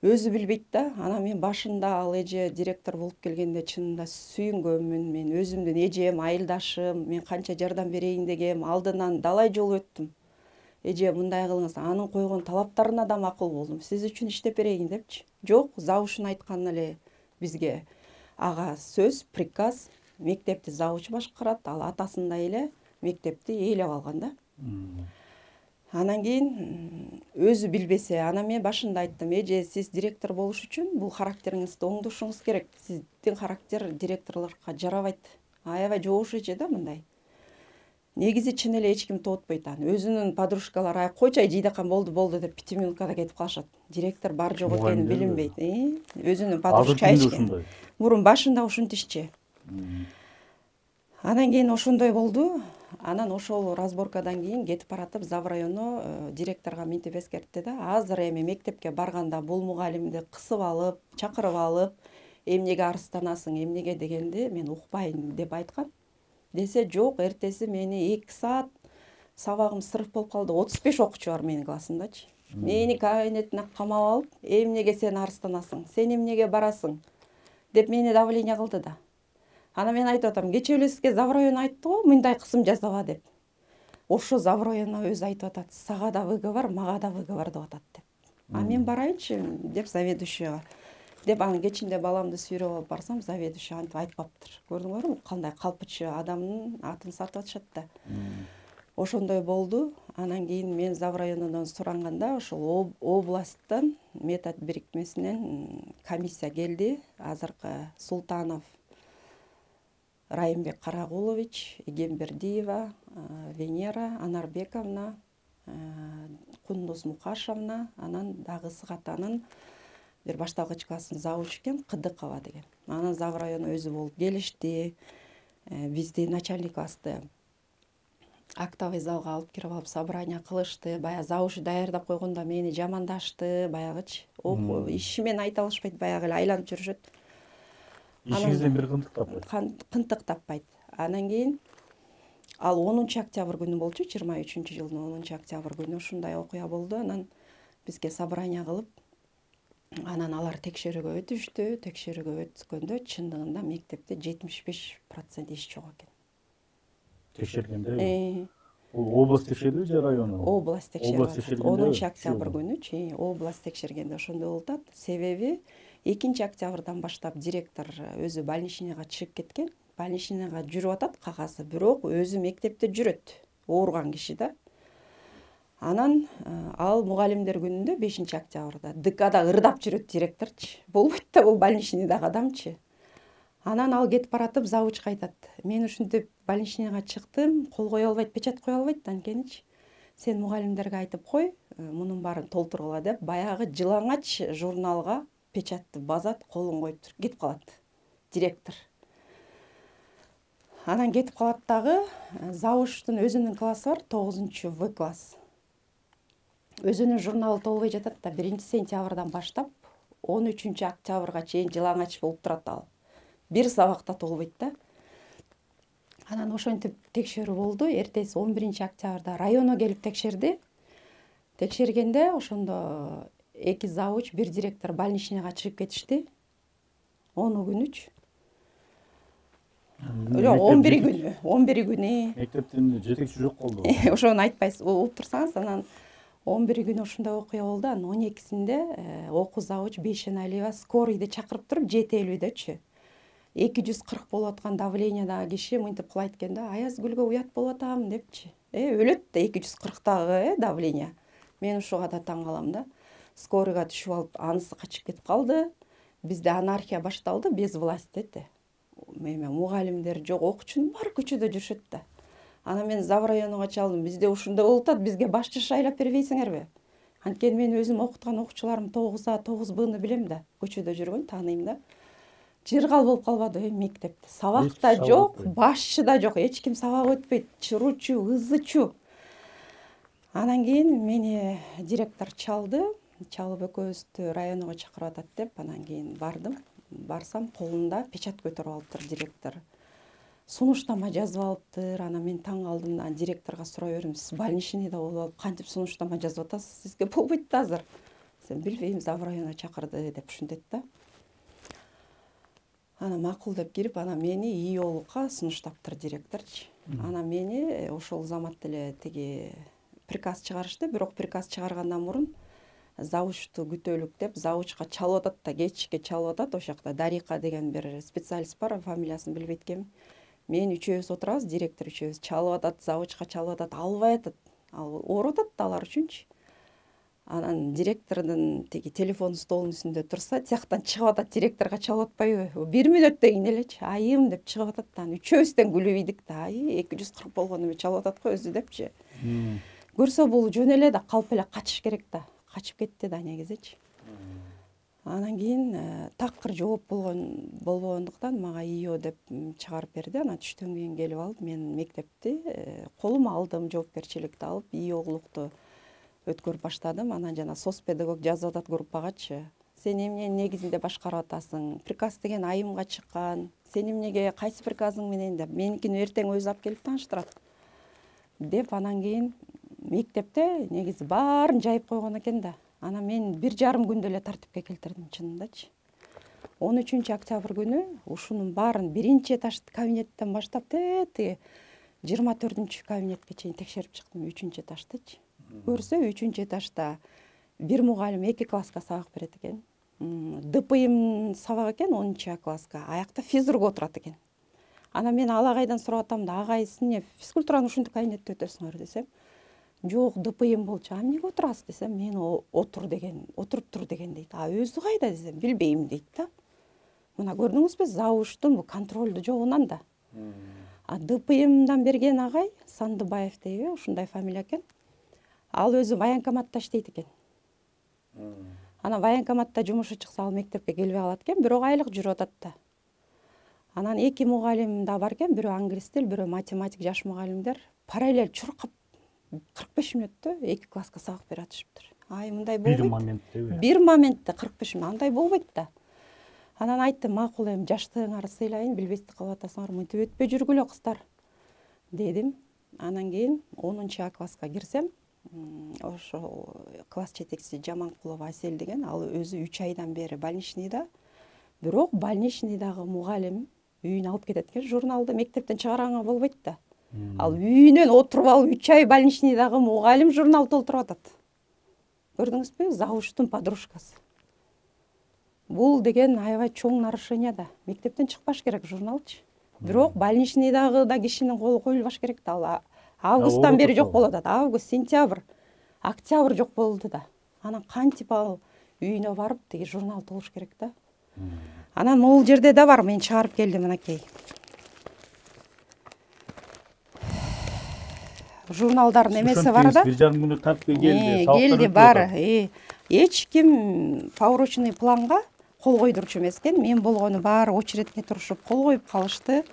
өзү билбейт да. Анан мен башында ал эже директор болуп келгенде чынында сүйүнгөнмүн. Мен өзүмдүн эжем, айылдашым, мен канча жардам берейин дегем, алдынан далай жол өттүм. Эже мындай кылыңыз, анын койгон талаптарына да макул болдум. Сиз үчүн иштеп берейин депчи. Жок, завучун айтканы эле бизге ага сөз, приказ, мектепти завуч башкарат, ал атасындай эле мектепти ээлеп алган да. Анан кийин өзү билбесе, анан мен башында айттым, эже сиз директор болуш үчүн бул характериңизди оңдошуңуз керек. Сиздин характер директорлукка жарабайт. Аябай жоош эже да мындай. Негизи чын эле эч ким тоотпойт аны. Өзүнүн подружкалары койчу жыйдакан болду деп 5 минуткада кетип калышат. Директор бар жок экени билинбейт. Өзүнүн подружка ушундай. Мурун башында ушинтишчи. Анан кийин ошондой болду. Анан ошол разборкадан кийин кетип баратып Зав району директорго минтип эскертти да, азыр эми мектепке барганда бул мугалимди кысып алып, чакырып алып, эмнеге арызданасың, эмнеге дегенди мен укпайм деп айткан. Десе жок, эртеси мени 2 саат сабагым сырып болуп калды. 35 окуучу бар менин классымдачы. Мени кабинетине камап алып, эмнеге сен арызданасың, сен эмнеге барасың деп мени давление кылды да. Анан мен айтып атам, кечээ эле сизге Зав району айтты го, мындай кысым жасаба деп. Ошо Зав району өзү айтып атат, сага да выговор, мага да выговор деп атат деп. А мен барайынчы деп заведующийга. Деп анын кечинде баламды сүйрөп алып барсам, заведующий антип айтпаптыр. Көрдүңөрбү, кандай калпычы адамдын атын сатып атышат да. Ошондой болду. Анан кийин мен Зав районунан суранганда, ошол областтан метод бирикмесинен комиссия келди. Азыркы Султанов Райымбек Карагулович, Игембердиева, Венера Анарбековна, Кундуз Мукашевна, анан дагы сыгатанын бир башталгыч класстын завучу экен Кыдыкова деген. Анан Зав району өзү болуп келишти. Бизди начальник классты актовый залга алып кирип алып собрание кылышты. Баягы завуч даярдап койгондо мени жамандашты, баягычы. Ишимен айта алышпайт, баягы эле айланып жүрүшөт. Ишиңизден бир кынтык таппайт. Кынтык таппайт. Анан кийин ал 10 октябрь күнү болчу, 23-жылдын 10 октябрь күнү ушундай окуя болду. Анан бизге собрание кылып, анан алар текшерүүгө өтүштү. Текшерүүгө өткөндө чындыгында мектепте 75% иш жок экен. Текшергенде? Бул область текшерди же району? Область текшерди. 10 октябрь күнү область текшергенде ошондой болуп атат. Себеби 2 октябрдан баштап директор өзү больничныйга чыгып кеткен. Больничныйга жүрүп атат кагазы, бирок өзү мектепте жүрөт. Ооруган киши да. Анан ал мугалимдер күнүндө 5 октябрда ДКда ырдап жүрөт директорчу. Болбойт да бул больничныйдагы адамчы. Анан ал кетип баратып завучка айтат. Мен ушинтип больничныйга чыктым, кол кое албайт, печать кое албайт анткеничи. Сен мугалимдерге айтып кой, мунун баарын толтургула деп, баягы жылаңач журналга печатты базат, колун коюп туруп кетип калат директор. Анан кетип калат дагы, завучтун өзүнүн классы бар, 9-В класс. Өзүнүн журналы толбой жатат да, 1-сентябрдан баштап 13-октябрга чейин жылаңач болуп турат ал. Бир сабакта толбойт да. Анан ошентип текшерүү болду. Эртеси 11-октябрда району келип текшерди. Текшергенде ошондо 2 завуч, 1 директор больничныйга чыгып кетишти. 10 күнүчү. 11 күнү. Мектептин жетекчи жок болду. Ошону айтпайсыз, угуп турсаңыз, анан 11 күнү ошондой окуя болду. Анан 12-синде окуу завуч Бейшеналиева скорыйды чакырып туруп, 7:50дөчү. 240 болуп аткан давлениядагы киши мынтип кылайт экен да, Аязгүлгө уят болуп атам депчи. Өлөт да 240-тагы давление. Мен ушуга да таң калам да. Скорыйга түшүп алып, анысы качып кетип калды. Бизде анархия башталды, без власти эти. Мугалимдер жок, окуучунун баары көчөдө жүрүшөт да. Анан мен Зав районуга чалдым. Бизде ушундай болуп атат, бизге башчы шайлап бербейсиңерби? Анткени мен өзүм окуткан окуучуларым 9А, 9Бны билем да. Көчөдө жүргөн, тааныйм да. Жыргал болуп калбады мектепте. Сабакта жок, башчы да жок, эч ким сабак өтпөйт, чыручу, ызычу. Анан кийин мени директор чалды. Чалып экөөбүздү районуга чакырып атат деп, анан кийин бардым. Барсам, колунда печать көтөрүп алыптыр директор. Сунуштама жазып алыптыр. Анан мен таң калдым. Анан директорго сурай бердим. Сиз больничныйда болуп алып, кантип сунуштама жазып атасыз? Сизге болбойт да азыр. Сен билбейм, Зав району чакырды деп ушинтет да. Анан макул деп кирип, анан мени июлга сунуштаптыр директорчу. Анан мени ошол замат эле тиги приказ чыгарышты, бирок приказ чыгаргандан мурун завучту күтөлүк деп завучка чалып атат да, кечке чалып атат. Ошол жакта Дарика деген бир специалист бар, фамилиясын билбейт экенмин. Мен үчөөбүз отурабыз, директор үчөөбүз чалып атат, завучка чалып атат, албай атат. Ал ооруп атат да алар үчүнчү. Анан директордун тиги телефон столунун үстүндө турса, тияктан чыгып атат, директорго чалып атпайбы? 1 мүнөт дегин элечи, айым деп чыгып атат да, анан үчөөбүздөн күлүп ийдик да, ай 240 болгону эме чалып атат го өзү депчи. Көрсө бул жөн эле да калп эле качыш керек да, качып кетти да негизичи. Анан кийин такыр жооп болбогондуктан мага ИО деп чыгарып берди. Анан түштөн кийин келип алып, мен мектепти колума алдым, жоопкерчиликти алып, ИОлукту өткөрүп баштадым. Анан жана соцпедагог жазып атат группагачы. Сен эмне негизинде башкарып атасың? Приказ деген айымга чыккан. Сен эмнеге кайсы приказың менен деп меникини эртең өзү алып келип тааныштырат. Деп анан кийин мектепте негизи баарын жайып койгон экен да. Анан мен 1,5 күндө эле тартипке келтирдим чынындачы. 13 октябрь күнү ушунун баарын биринчи этаж кабинеттен баштап тиги 24 кабинетке чейин текшерип чыктым, 3 этаждычы. Көрсө 3 этажда бир мугалим 2 класска сабак берет экен. ДПМ сабак экен 10 класска, аякта физрук отурат экен. Анан мен ала кайдан сурап атам да, агай сиз эмне физкультураны ушинтип кабинетте өтөсүңөр десем, жок ДПМ болчу. А эмнеге отурасыз десем, мен отуруп тур деген дейт. А өзү кайда десем, билбейм дейт да. Мына көрдүңүзбү, завуштун бул контролду жогунан да. А ДПМдан берген агай Сандыбаев дейби, ушундай фамилия экен. Ал өзү военкоматта иштейт экен. Анан военкоматта жумушу чыкса ал мектепке келбей калат экен, бирок айлык жүрүп атат да. Анан 2 мугалим да бар экен, бирөө англис тил, бирөө математик жаш мугалимдер параллель чуркап 45 мүнөттө 2 класска сабак берип атышыптыр. Ай, мындай болбойт. Бир моментте 45 мүнөт, андай болбойт да. Анан айттым, макул эми жаштыгыңарды сыйлайын, билбестик кылып атасыңар, мынтип өтпөй жүргүлө кыздар дедим. Анан кийин 10 класска кирсем, ошо класс жетекчиси Жаманкулова Асель деген, ал өзү 3 айдан бери больничныйда. Бирок больничныйдагы мугалим үйүнө алып кетет экен, журналды мектептен чыгарганга болбойт да. Ал үйүнөн отуруп алып 3 ай больничныйдагы мугалим журнал толтуруп атат. Көрдүңүзбү? Завуштун подружкасы. Бул деген аябай чоң нарушение да. Мектептен чыкпаш керек журналчы. Бирок больничныйдагы да кишинин колу коюлбаш керек да. Ал августтан бери жок болуп атат. Август, сентябрь, октябрь жок болду да. Анан кантип ал үйүнө барып тиги журнал толуш керек да. Анан могул жерде да бар, мен чыгарып келдим мынакей. Журналдардын эмеси бар да. 1,5 мүнөт тартипке келди. Келди бар. Эч ким поручный планга кол койдурчу эмес экен. Мен болгону баары очередке турушуп кол коюп калышты.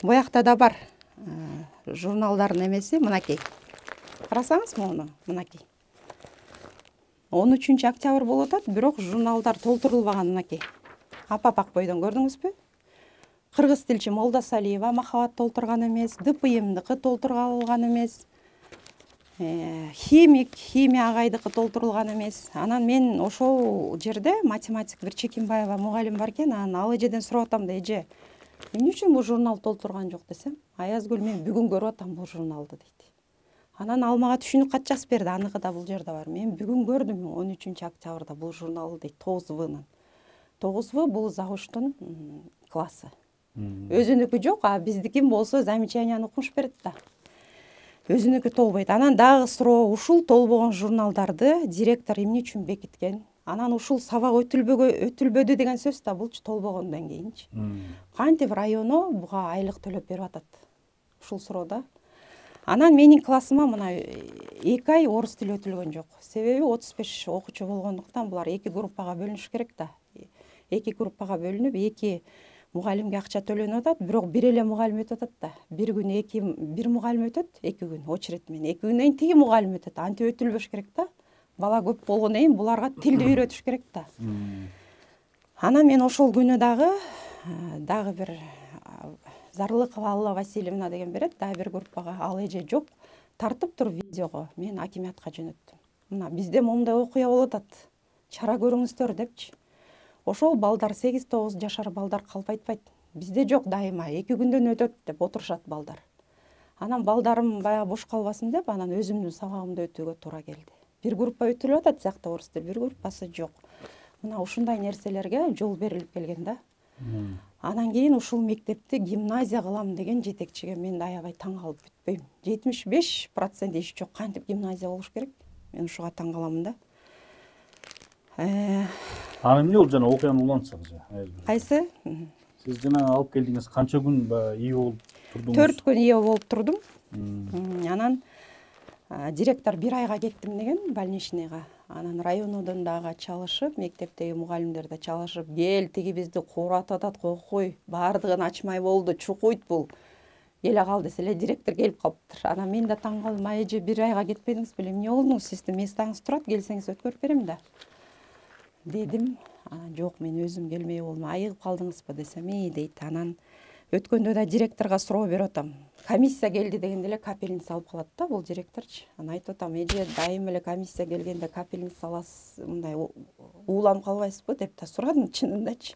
Буякта да бар. Журналдардын эмеси мынакей. Карасаңыз муну, мынакей. 13 октябрь болуп атат, бирок журналдар толтурулбаган мынакей. Апапак бойдон көрдүңүзбү? Кыргыз тилчи Молдасалиева Махабат толтурган эмес, ДПМдыкы толтурулган эмес. Химия агайдыкы толтурулган эмес. Анан мен ошол жерде математик бир Чекимбаева мугалим бар экен, анан ал эжеден сурап атам да, эже, эмне үчүн бул журнал толтурган жок десем, Аязгүл, мен бүгүн көрүп атам бул журналды дейт. Анан ал мага түшүнүк кат жазып берди, аныкы да бул жерде бар. Мен бүгүн көрдүм 13 октябрда бул журналды дейт, 9В. 9В бул завуштун классы. Өзүнүкү жок, а биздикин болсо замечанияны окумуш берет да. Өзүнүкү толбойт. Анан дагы суроо, ушул толбогон журналдарды директор эмне үчүн бекиткен? Анан ушул сабак өтүлбөдү деген сөз да, булчу толбогондон кийинчи. Кантип районо буга айлык төлөп берип атат? Ушул суроо. Анан менин классыма мына 2 ай орус тили өтүлгөн жок. Себеби 35 окуучу болгондуктан булар 2 группага бөлүнүш керек да. 2 группага бөлүнүп, 2 мугалимге акча төлөнүп атат, бирок бир эле мугалим өтүп атат да. Бир күн бир мугалим өтөт, 2 күн очередь менен, 2 күндөн кийин тиги мугалим өтөт. Антип өтүлбөш керек да. Бала көп болгондон кийин буларга тилди үйрөтүш керек да. Анан мен ошол күнү дагы бир Зарлыкова Алла Васильевна деген берет, дагы бир группага, ал эже жок, тартып тур видеого, мен акимиятка жөнөттүм. Мына бизде момундай окуя болуп атат, чара көрүңүздөр депчи. Ошол балдар 8-9 жашар балдар калп айтпайт. Бизде жок дайыма 2 күндөн өтөт деп отурушат балдар. Анан балдарым баягы бош калбасын деп, анан өзүмдүн сабагымды өтүүгө туура келди. Бир группа өтүлүп атат сиякта орус тил, бир группасы жок. Мына ушундай нерселерге жол берилип келген да. Анан кийин ушул мектепти гимназия кылам деген жетекчиге мен аябай таң калып бүтпөйм. 75% иш жок, кантип гимназия болуш керек? мен ушуга таң каламын да. Аны эмне болду жана окуяны улантсаңыз? Кайсы? Сиз жана алып келдиңиз, канча күн ий болуп турдуңуз? 4 күн ий болуп турдум. Анан директор 1 айга кеттим деген больничныйга. Анан районодон дагы чалышып, мектептеги мугалимдер да чалышып, кел тиги бизди кууратып атат, кой, бардыгын ачмай болду, чукуйт бул. Келе кал десе эле директор келип калыптыр. Анан мен да таң калдым, эже 1 айга кетпедиңиз беле, эмне болдуңуз, сиздин местаңыз турат, келсеңиз өткөрүп берем да. Дедим, жок, мен өзүм келмей болдум, айыгып калдыңызбы десем, дейт. Анан өткөндө да директорго суроо берип атам. Комиссия келди дегенде эле капельница алып калат да бул директорчу. Анан айтып атам, эже дайым эле комиссия келгенде капельница аласыз, мындай ууланып калбайсызбы деп да сурадым чынындачы.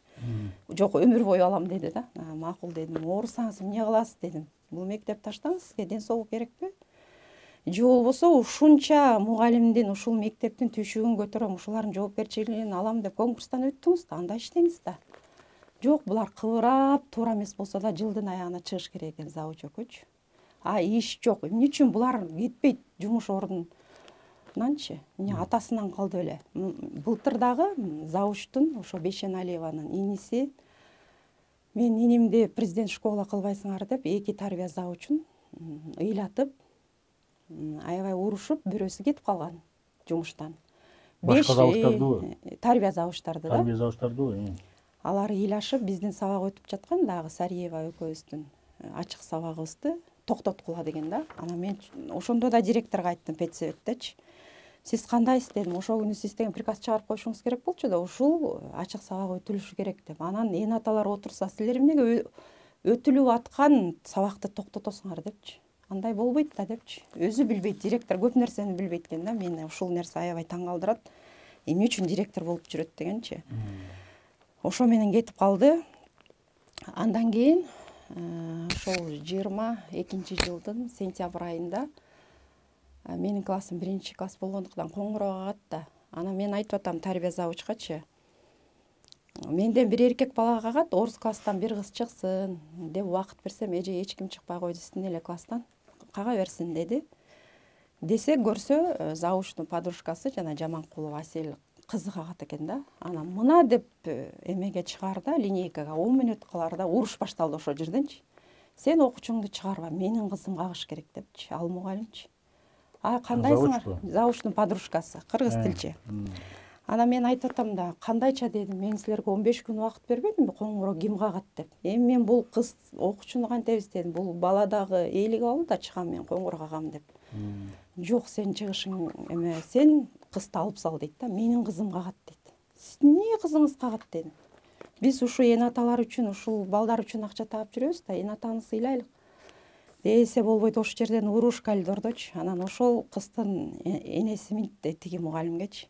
Жок, өмүр бою алам деди да. Макул дедим. Оорусаңыз эмне кыласыз дедим. Бул мектеп таштаңыз, сизге ден соолук керекпи? Же болбосо ушунча мугалимдин, ушул мектептин түшүгүн көтөрөм, ушулардын жоопкерчилигин алам деп конкурстан өттүңүз да, андай иштеңиз да. Жок, булар кыбырап, туура эмес болсо да жылдын аягына чыгыш керек экен завуч өкүлчү. Иш жок. Эмне үчүн булар кетпейт жумуш ордунанчы? Эмне атасынан калды беле. Былтыр дагы завучтун, ошо Бейшеналиеванын иниси мен инимди президент школа кылбайсыңар деп 2 тарбия завучун ыйлатып, аябай урушуп, бирөөсү кетип калган жумуштан. Башка завучтардыбы? Тарбия завучтарды да. Тарбия завучтардыбы? Алар ыйлашып, биздин сабак өтүп жаткан дагы Сариева экөөбүздүн ачык сабагыбызды токтоткула деген да. Анан мен ошондо да директорго айттым, педсоветтечи. Сиз кандайсыз дедим, ошол күнү сиз деген приказ чыгарып коюшуңуз керек болчу да, ушул ачык сабак өтүлүшү керек деп. Анан эн аталар отурса, силер эмнеге өтүлүп аткан сабакты токтотосуңар депчи. Андай болбойт да депчи. Өзү билбейт, директор көп нерсени билбейт экен да. Мени ушул нерсе аябай таң калтырат. Эмне үчүн директор болуп жүрөт дегенчи. Ошо менен кетип калды. Андан кийин ошол 22 жылдын сентябрь айында менин классым 1-класс болгондуктан коңгуроо кагат да. Анан мен айтып атам тарбия завучкачы. Менден бир эркек бала кагат, орус класстан бир кыз чыксын деп убакыт берсем, эже эч ким чыкпай койду сиздин эле класстан. Кага берсин деди. Десе көрсө, завучтун подружкасы жана Жаманкулова Асель кызы кагат экен да. Анан мына деп эмеге чыгарда, линейкага 10 мүнөт каларда уруш башталды ошол жерденчи. Сен окуучуңду чыгарба, менин кызым кагыш керек депчи, ал мугалимчи. Кандайсыңар? Завучтун подружкасы, кыргыз тилчи. Анан мен айтып атам да, кандайча дедим, мен силерге 15 күн убакыт бербедимби, коңгуроо ким кагат деп. Мен бул кыз окуучуну кантебиз дедим, бул бала дагы ээлиги алды да чыгам мен коңгуроо кагам деп. Жок, сен чыгышың эме, сен кызды алып сал дейт да, менин кызым кагат дейт. Сиздин эмне кызыңыз кагат дедим. Биз ушу эн аталар үчүн, ушул балдар үчүн акча таап жүрөбүз да, эн атаны сыйлайлык. Десе болбойт, ошол жерден уруш коридордочу. Анан ошол кыздын энеси минтти тиги мугалимгечи.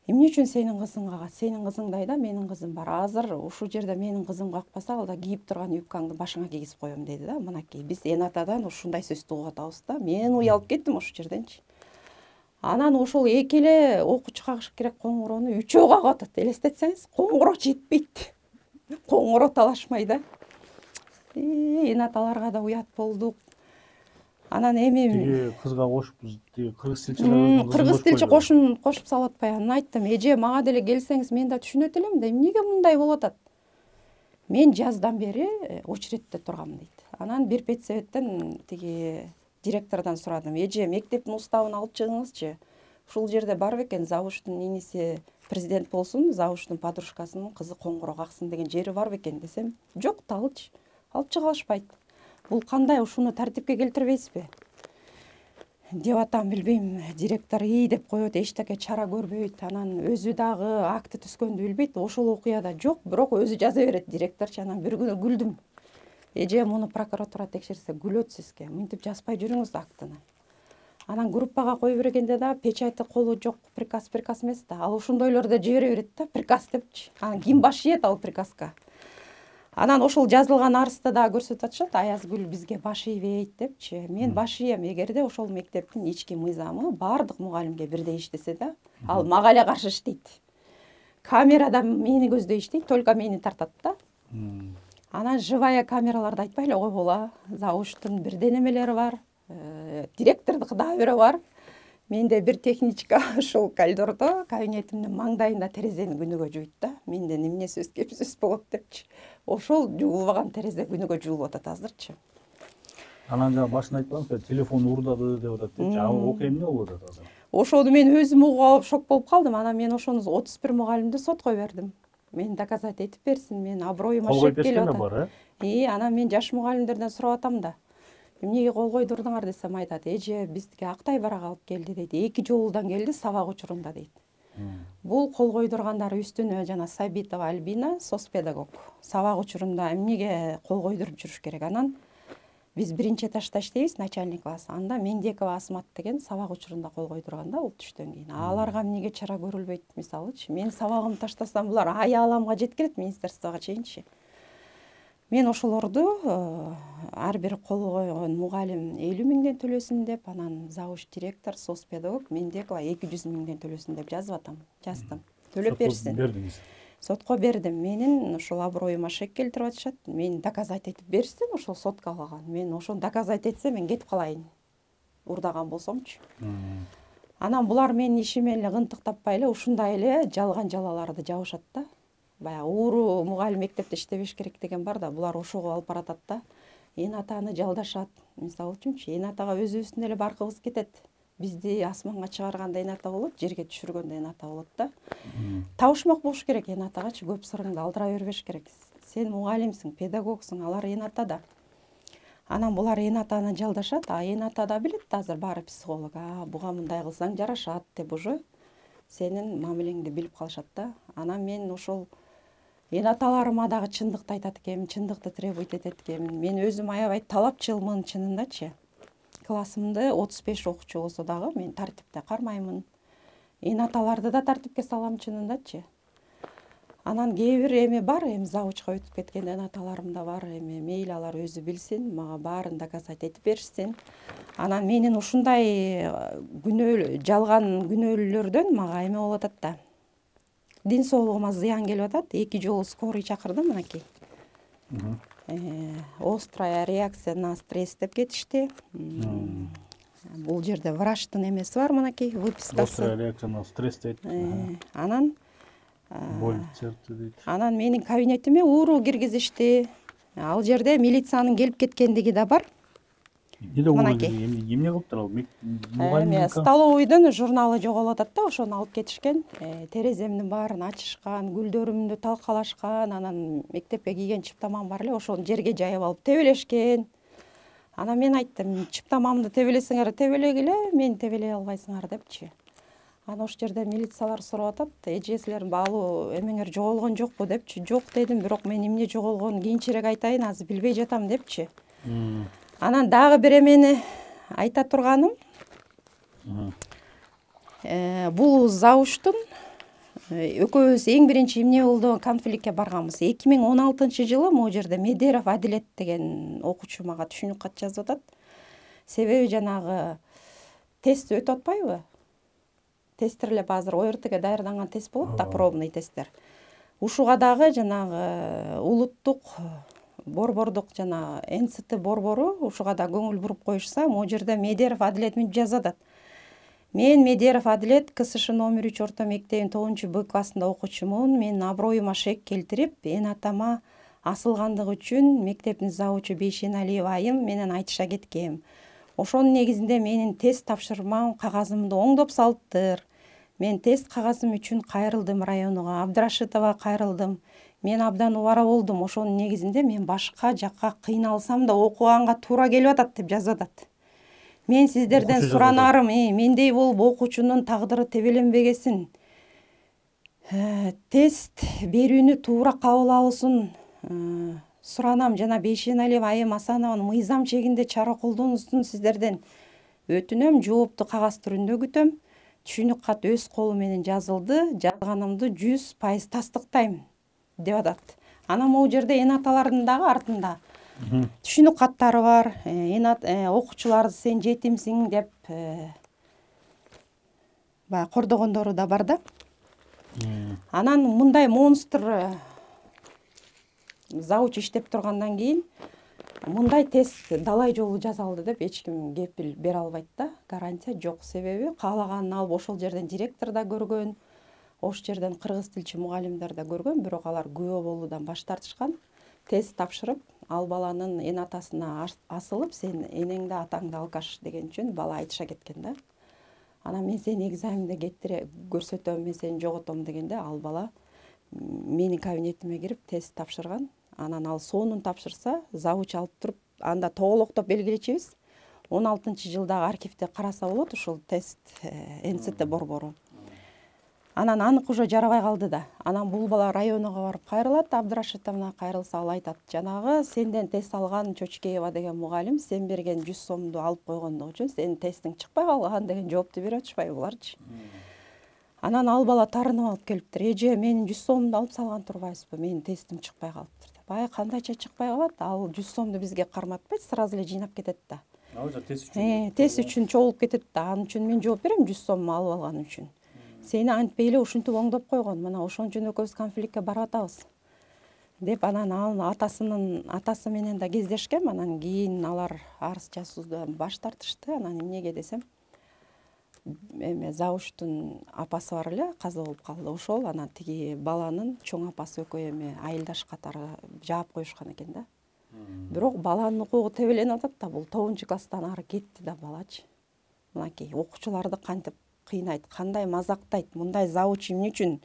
Эмне үчүн сенин кызың кагат? Сенин кызыңдай да менин кызым бар. Азыр ушул жерде менин кызым какпаса, ал да кийип турган юбкаңды башыңа кийгизип коем деди да. Мынакей, биз эн атадан ушундай сөздү угуп атабыз да. Мен уялып кеттим ошол жерденчи. Анан ошол эки эле окуучу кагыш керек коңгуроону үчөө кагып атат. Элестетсеңиз, коңгуроо жетпейт. Коңгуроо талашмай да. Эн аталарга да уят болдук. Анан эми тиги кызга кошупбуз, тиги кыргыз тилчи кыргыз тилчи кошуп салып атпайбы? Анан айттым, эже мага деле келсеңиз мен да түшүнөт элем да, эмнеге мындай болуп атат? Мен жаздан бери очередте тургам дейт. Анан бир педсоветтен тиги директордон сурадым, эже мектептин уставын алып чыгыңызчы. Ушул жерде бар бекен, завучтун иниси президент болсун, завучтун подружкасынын кызы коңгуроо каксын деген жери бар бекен десем, жок талчы. Алып чыга алышпайт. Бул кандай, ушуну тартипке келтирбейсизби? Деп атам, билбейм, директор деп коет, эчтеке чара көрбөйт. Анан өзү дагы акты түзгөндү билбейт. Ошол окуяда жок, бирок өзү жаза берет директорчу. Анан бир күнү күлдүм. Эже муну прокуратура текшерсе күлөт сизге. Мынтип жазбай жүрүңүз актыны. Анан группага кое бергенде да печати колу жок, приказ эмес да. Ал ошондойлорду жибере берет да, приказ депчи. Анан ким баш ийет ал приказга? Анан ошол жазылган арызды да көрсөтүп атышат, Аязгүл бизге баш ийбейт депчи. Мен баш ийем, эгерде ошол мектептин ички мыйзамы бардык мугалимге бирдей иштесе да, ал мага эле каршы иштейт. Камерада мени көздөй иштейт, только мени тартат да. Анан живая камераларды айтпай эле койгула. Завучтун бирден эмелери бар, директордуку дагы бирөө бар. Менде бир техничка ушул коридордо кабинетимдин маңдайында терезени күнүгө жууйт да. Менден эмне сөз кеп сөз болот депчи. Ошол жуулган терезе күнүгө жуулуп атат азырчы. Анан жана башында айтканбыз, телефон уурдады деп атат депчи. Окуя эмне болуп атат азыр? Ошону мен өзүм угуп алып шок болуп калдым. Анан мен ошону 31 мугалимди сотко бердим. Мени доказать этип берсин, мен аброюма шек келип атат. Анан мен жаш мугалимдерден сурап атам да. Эмнеге кол койдурдуңар десем айтат, эже бизге Актай барак алып келди дейт. 2 жолудан келди сабак учурунда дейт. Бул кол койдургандар үстүнө жана Сабитова Альбина, соцпедагог. Сабак учурунда эмнеге кол койдуруп жүрүш керек? Анан биз биринчи этажда иштейбиз, начальник класс. Анда Мендекова Асмат деген сабак учурунда кол койдурганда бул түштөн кийин. Аларга эмнеге чара көрүлбөйт мисалычы? Мен сабагымды таштасам булар аяламга жеткирет министерствого чейинчи. Мен ошолорду ар бир кол койгон мугалим 50 миңден төлөсүн деп, анан завуч директор, соцпедагог Мендекова 200 миңден төлөсүн деп жазып атам. Жаздым. Төлөп берсин. Бердиңиз. Сотко бердим. Менин ошол аброюма шек келтирип атышат. Мени доказать этип берсин, ошол сотко алган. Мен ошону доказать этсем, мен кетип калайын. Урдаган болсомчу. Анан булар менин ишиме эле ынтык таппай эле ушундай эле жалган жалаларды жабышат да. Баягы ууру мугалим мектепте иштебеш керек деген бар да, булар ошого алып баратат да. Эн атаны жалдашат. Мисалы үчүнчү, эн атага өзүбүздүн эле баркыбыз кетет. Бизди асманга чыгарганда эн ата болот, жерге түшүргөндө эн ата болот да. Табышмак болуш керек эн атагачы, көп сырыңды алдыра бербеш керек. Сен мугалимсиң, педагогсуң, алар эн ата да. Анан булар эн атаны жалдашат, эн ата да билет азыр баары психолог. Буга мындай кылсаң жарашат деп уже сенин мамилеңди билип калышат да. Анан мен ошол эн аталарыма дагы чындыкты айтат экенмин, чындыкты требуйт этет экенмин. Мен өзүм аябай талапчылмын чынындачы. Классымды 35 окуучу болсо дагы мен тартипте кармаймын. Эн аталарды да тартипке салам чынындачы. Анан кээ бир эми бар, эми завучка өтүп кеткен эн аталарым да бар. Эми мейли алар өзү билсин, мага баарын доказать этип беришсин. Анан менин ушундай жалган күнөөлөрдөн мага эме болуп атат да. Дин соолугума зыян келип атат. 2 жолу скорый чакырдым мынакей. Острая реакция на стресс деп кетишти. Бул жерде врачтын эмеси бар мынакей, выпискасы. Острая реакция на стресс дейт. Анан боль сердце дейт. Анан менин кабинетиме ууру киргизишти. Ал жерде милициянын келип кеткендиги да бар. Эмне кылыптыр ал? Эми столовойдон журналы жоголуп атат да, ошону алып кетишкен. Тереземдин баарын ачышкан, гүлдөрүмдү талкалашкан, анан мектепке кийген чыптамам бар эле, ошону жерге жайып алып тебелешкен. Анан мен айттым, чыптамамды тебелесиңер тебелегиле, мени тебелей албайсыңар депчи. Анан ошол жерде милициялар сурап атат, эже силердин баалуу эмеңер жоголгон жокпу депчи. Жок дедим, бирок мен эмне жоголгонун кийинчерээк айтайын, азыр билбей жатам депчи. Анан дагы бир эмени айта турганым, бул завучтун экөөбүз эң биринчи эмне болду конфликтке барганбыз. 2016-жылы могу жерде Медеров Адилет деген окуучу мага түшүнүк кат жазып атат. Себеби жанагы тест өтүп атпайбы? Тесттерлеп азыр ОРТге даярданган тест болот да, пробный тесттер. Ушуга дагы жанагы улуттук борбордук жана НЦТ борбору ушуга да көңүл буруп коюшса, могу жерде Медеров Адилет мынтип жазып атат. Мен Медеров Адилет КСШ номер 3 орто мектебинин 9-Б классында окуучумун. Менин аброюма шек келтирип, эн атама асылгандыгы үчүн мектептин завучу Бейшеналиева айым менен айтыша кеткем. Ошонун негизинде менин тест тапшырмам кагазымды оңдоп салыптыр. Мен тест кагазым үчүн кайрылдым районуга, Абдрашитова кайрылдым. Мен абдан убара болдум. Ошонун негизинде мен башка жакка кыйналсам да окуганга туура келип атат деп жазып атат. Мен сиздерден суранарым, мендей болуп окуучунун тагдыры тебеленбегесин. Тест берүүнү туура кабыл алуусун суранам. Жана Бейшеналиева айым Асанованын мыйзам чегинде чара колдонуусун сиздерден өтүнөм. Жоопту кагаз түрүндө күтөм. Түшүнүк кат өз колу менен жазылды. Жазганымды 100% тастыктайм деп атат. Анан могу жерде эн аталардын дагы артында түшүнүк каттары бар. Окуучуларды сен жетимсиң деп баягы кордогондору да бар да. Анан мындай монстр завуч иштеп тургандан кийин мындай тест далай жолу жасалды деп эч ким кепил бере албайт да, гарантия жок. Себеби каалаганын алып ошол жерден директор да көргөн, ошол жерден кыргыз тилчи мугалимдер да көргөн, бирок алар күбө болуудан баш тартышкан. Тест тапшырып, ал баланын эн атасына асылып, сен энеңди атаңды алкаш деген үчүн бала айтыша кеткен да. Анан мен сени экзаменде кеттире көрсөтөм, мен сени жоготом дегенде ал бала менин кабинетиме кирип тест тапшырган. Анан ал сонун тапшырса, завуч алып туруп, анда тоголоктоп белгилечебиз. 16-жылдагы архивде караса болот ушул тест НЦТ борбору. Анан анык уже жарабай калды да. Анан бул бала районуга барып кайрылат, Абдрашитовна кайрылса ал айтат: "Жанагы сенден тест алган Чочкеева деген мугалим сен берген 100 сомду алып койгондугу үчүн сенин тестиң чыкпай калган" деген жоопту берип атышпайбы буларчы. Анан ал бала тарынып алып келиптир: "Эже, менин 100 сомду алып салган турбайсызбы? Менин тестим чыкпай калыптыр" деп. Ай, кандайча чыкпай калат? Ал 100 сомду бизге карматпайт, сразу эле жыйнап кетет да. Тест үчүн. Тест үчүн чогулуп кетет да. Анын үчүн мен жооп берем 100 сом алып алганым үчүн. Сени антпей эле ушинтип оңдоп койгон. Мына ошон үчүн экөөбүз конфликтке барып атабыз деп. Анан ал атасы менен да кездешкем. Анан кийин алар арыз жазуудан баш тартышты. Анан эмнеге десем, эме завучтун апасы бар эле, каза болуп калды. Ошол анан тиги баланын чоң апасы экөө эме айылдаш катары жаап коюшкан экен да. Бирок баланын укугу тебеленип атат да. Бул 9-класстан ары кетти да балачы. Мынакей окуучуларды кантип кыйнайт, кандай мазактайт, мындай завуч эмне үчүн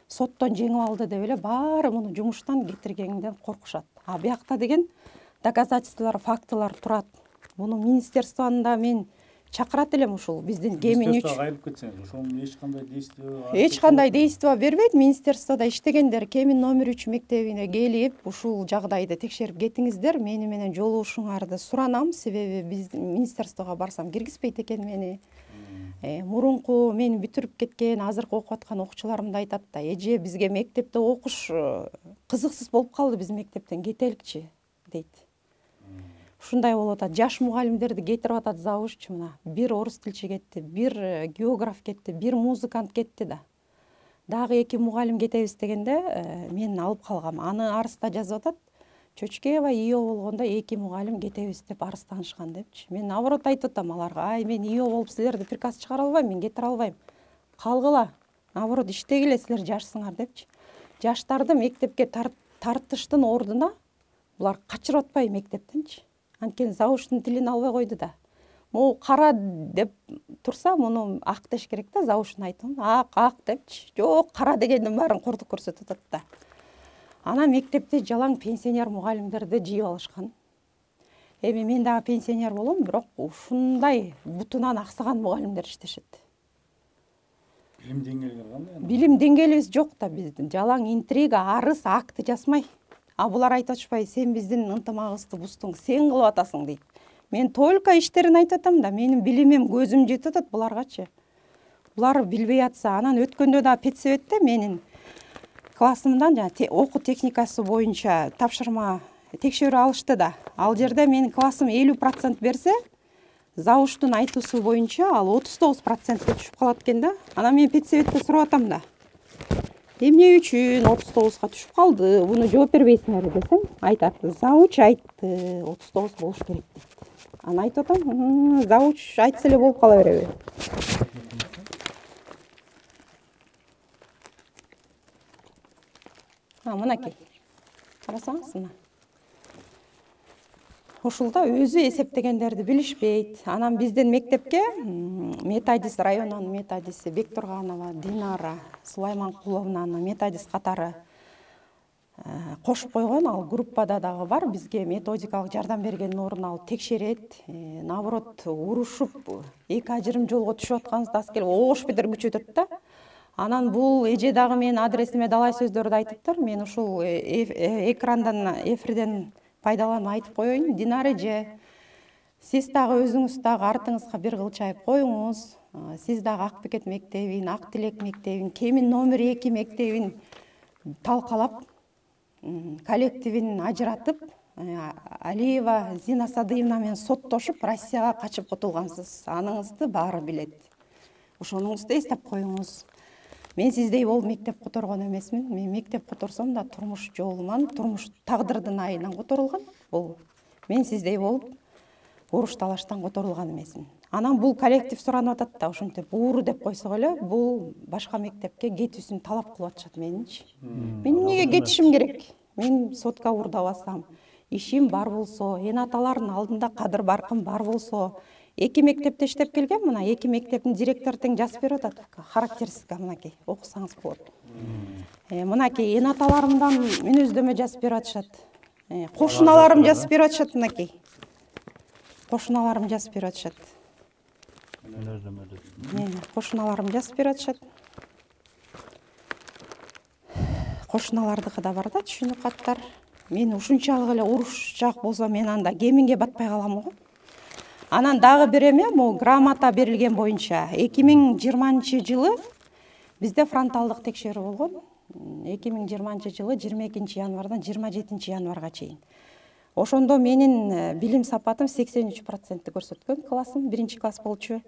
соттон жеңип алды деп эле баары муну жумуштан кетиргенинден коркушат. А биякта деген доказательстволор, фактылар турат. Муну министерствода мен чакырат элем ушул биздин кемин үч. Кайрылып кетсеңиз, ошонун Эч кандай действия бербейт. Министерствода иштегендер Кемин номер 3 мектебине келип, ушул жагдайды текшерип кетиңиздер. Мени менен жолугушуңарды суранам, себеби биздин министерствого барсам киргизбейт экен мени. Мурунку мени бүтүрүп кеткен, азыркы окуп аткан окуучуларым да айтат да: "Эже, бизге мектепте окуш кызыксыз болуп калды, биз мектептен кетеликчи" дейт. Ушундай болуп атат. Жаш мугалимдерди кетирип атат завуччу. Мына бир орус тилчи кетти, бир географ кетти, бир музыкант кетти да. Дагы 2 мугалим кетебиз дегенде мен алып калгам. Аны арызда жазып атат: "Чочкеева ийөө болгондо 2 мугалим кетебиз" деп арызданышкан депчи. Мен наоборот айтып атам аларга: "Ай, мен ийөө болуп силерди приказ чыгара албайм, мен кетире албайм. Калгыла. Наоборот иштегиле, силер жашсыңар" депчи. Жаштарды мектепке тартыштын ордуна булар качырып атпайбы мектептенчи? Анткени завучтун тилин албай койду да. Могу кара деп турса, муну ак деш керек да, завучтун айтымын. Ак депчи. Жок, кара дегендин баарын курдук көрсөтүп атат да. Анан мектепте жалаң пенсионер мугалимдерди жыйып алышкан. Эми мен дагы пенсионер болом, бирок ушундай бутунан аксаган мугалимдер иштешет. Билим деңгээли кандай? Билим деңгээлибиз жок да биздин. Жалаң интрига, арыз, акты жазмай. А булар айтып атышпайбы: "Сен биздин ынтымагыбызды буздуң, сен кылып атасың" дейт. Мен только иштерин айтып атам да, менин билимим көзүм жетип атат буларгачы. Булар билбей атса, анан өткөндө да педсоветте менин классымдан жана окуу техникасы боюнча тапшырма текшерүү алышты да. Ал жерде менин классым 50% берсе, завучтун айтуусу боюнча ал 39%ке түшүп калат экен да. Анан мен педсоветте сурап атам да: "Эмне үчүн 39га түшүп калды? Буну жооп бербейсиңерби" десем, айтат: "Завуч айтты, 39 болуш керек" дейт. Анан айтып атам: "Завуч айтса эле болуп кала береби?" Мынакей. Карасаңыз мына. Ушулда өзү эсептегендерди билишпейт. Анан биздин мектепке методист, районунун методисти Бектурганова Динара Сулайманкуловнаны методист катары кошуп койгон. Ал группада дагы бар. Бизге методикалык жардам бергендин ордуна ал текшерет. Наоборот, урушуп, эки ажырым жолго түшүп атканыбызды аз келип ош бетер күчөтөт да. Анан бул эже дагы менин адресиме далай сөздөрдү айтыптыр. Мен ушул экрандан, эфирден пайдаланып айтып коеюн. Динара эже, сиз дагы өзүңүз дагы артыңызга бир кылчайып коюңуз. Сиз дагы Ак Бекет мектебин, Ак Тилек мектебин, Кемин номер 2 мектебин талкалап, коллективин ажыратып, Алиева Зина Садыевна менен соттошуп, Россияга качып кутулгансыз. Аныңызды баары билет. Ошонуңузду эстеп коюңуз. Мен сиздей болуп мектеп которгон эмесмин. Мен мектеп которсом да турмуш жолуман, турмуш тагдырдын айынан которулган. Бул Мен сиздей болуп уруш талаштан которулган эмесмин. Анан бул коллектив суранып атат да, ошентип ууру деп койсок эле бул башка мектепке кетүүсүн талап кылып атышат менинчи. Мен эмнеге кетишим керек? Мен сотка уурдап алсам, ишим бар болсо, эн аталардын алдында кадыр баркым бар болсо, 2 мектепте иштеп келгем, мына 2 мектептин директору тең жазып берип атат. Характеристика мынакей, окусаңыз болот. Мынакей эн аталарымдан мүнөздөмө жазып берип атышат. Кошуналарым жазып берип атышат мынакей. Кошуналарым жазып берип атышат. Кошуналарым жазып берип атышат. Кошуналардыкы да бар да түшүнүк каттар. Мен ушунчалык эле урушчак болсо мен анда кеминге батпай калам го. Анан дагы бир эме, могу грамота берилген боюнча 2020 жылы бизде фронталдык текшерүү болгон. 2020 жылы 22 январдан 27 январга чейин. Ошондо менин билим сапатым 83% көрсөткөн классым, 1-класс болчу.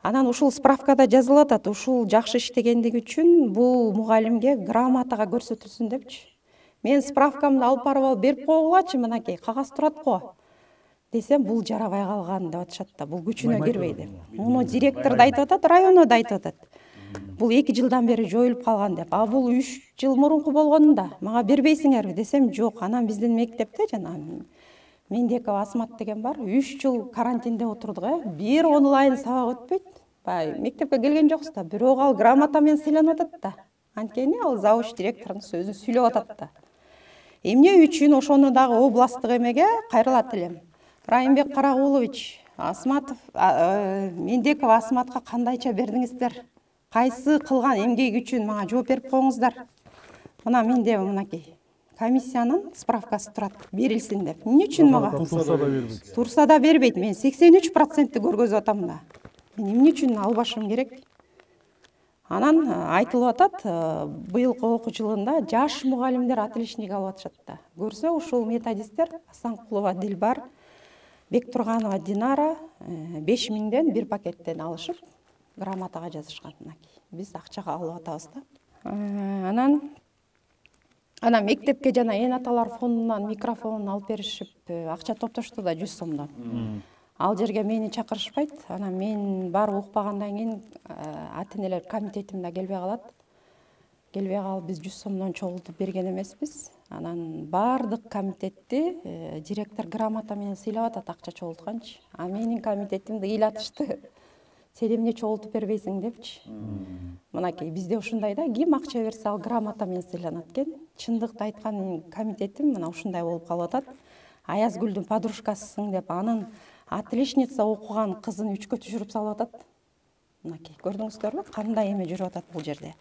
Анан ушул справкада жазылып атат, ушул жакшы иштегендиги үчүн бул мугалимге грамотага көрсөтүлсүн депчи. Мен справкамды алып барып берип койгулачы, мынакей кагаз турат го. Десем, бул жарабай калган деп атышат да, бул күчүнө кирбей деп. Муну директор да айтып атат, районо да айтып атат. Бул 2 жылдан бери жоюлуп калган деп. А бул 3 жыл мурунку болгонунда мага бербейсиңерби десем, жок. Анан биздин мектепте жана Мендекова Асмат деген бар. 3 жыл карантинде отурдук, бир онлайн сабак өтпөйт. Бай, мектепке келген жоксуз да, бирок ал грамота менен сыйланып атат да. Анткени ал завуч директордун сөзүн сүйлөп атат да. Эмне үчүн ошону дагы областтык эмеге кайрылат элем. Райымбек Карагулович, Асматов, Мендекова Асматка кандайча бердиңиздер? Кайсы кылган эмгеги үчүн мага жооп берип коюңуздар. Мына менде мынакей комиссиянын справкасы турат, берилсин деп. Эмне үчүн мага? Турса да бербейт. Мен 83% көргөзүп атам да. Мен эмне үчүн албашым керек? Анан айтылып атат, быйылкы окуу жылында жаш мугалимдер отличник алып атышат да. Көрсө ушул методисттер Асанкулова Дилбар, Бектурганова Динара 5000ден бир пакеттен алышып, грамотага жазышкан. Биз акчага алып атабыз да. Анан мектепке жана эн аталар фондунан микрофон алып беришип, акча топтошту да 100 сомдон. Ал жерге мени чакырышпайт. Анан мен барып укпагандан кийин ата-энелер комитетим да келбей калат. Келбей калып биз 100 сомдон чогултуп берген эмеспиз. Анан бардык комитетти директор грамота менен сыйлап атат акча чогултканчы. А менин комитетимди ыйлатышты. Сен эмне чогултуп бербейсиң депчи. Мынакей бизде ушундай да, ким акча берсе ал грамота менен сыйланат экен. Чындыкты айткан комитетим мына ушундай болуп калып атат. Аязгүлдүн подружкасысың деп анын отличница окуган кызын 3кө түшүрүп салып атат. Мынакей көрдүңүздөрбү? Кандай эме жүрүп атат бул жерде.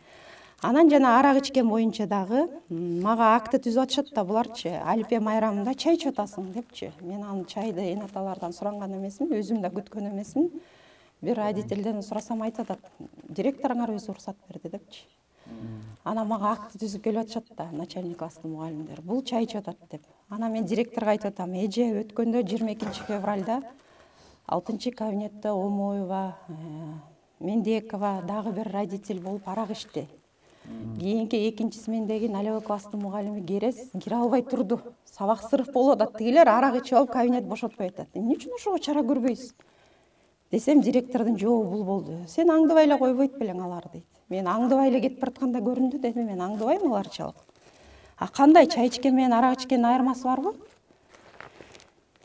Анан жана арак ичкен боюнча дагы мага акты түзүп атышат да буларчы. Алипе майрамында чай ичип атасың депчи. Мен аны чайды эн аталардан суранган эмесмин, өзүм да күткөн эмесмин. Бир родительден сурасам айтып атат, директоруңар өзү уруксат берди депчи. Анан мага акты түзүп келип атышат да, начальник класстын мугалимдери. Бул чай ичип атат деп. Анан мен директорго айтып атам, эже өткөндө 22 февралда 6 кабинетте Омоева, Мендекова дагы бир родитель болуп арак ичти. Кийинки 2 смендеги 0 класстын мугалими Керес кире албай турду. Сабак сырыф болуп атат. Тигилер арак ичип алып кабинет бошотпой атат. Эмне үчүн ошого чара көрбөйсүз? Десем, директордун жообу бул болду. Сен аңдыбай эле койбойт белең алар дейт. Мен аңдыбай эле кетип баратканда көрүндү деди. Мен аңдыбайм аларчалык. А кандай чай ичкен менен арак ичкендин айырмасы барбы?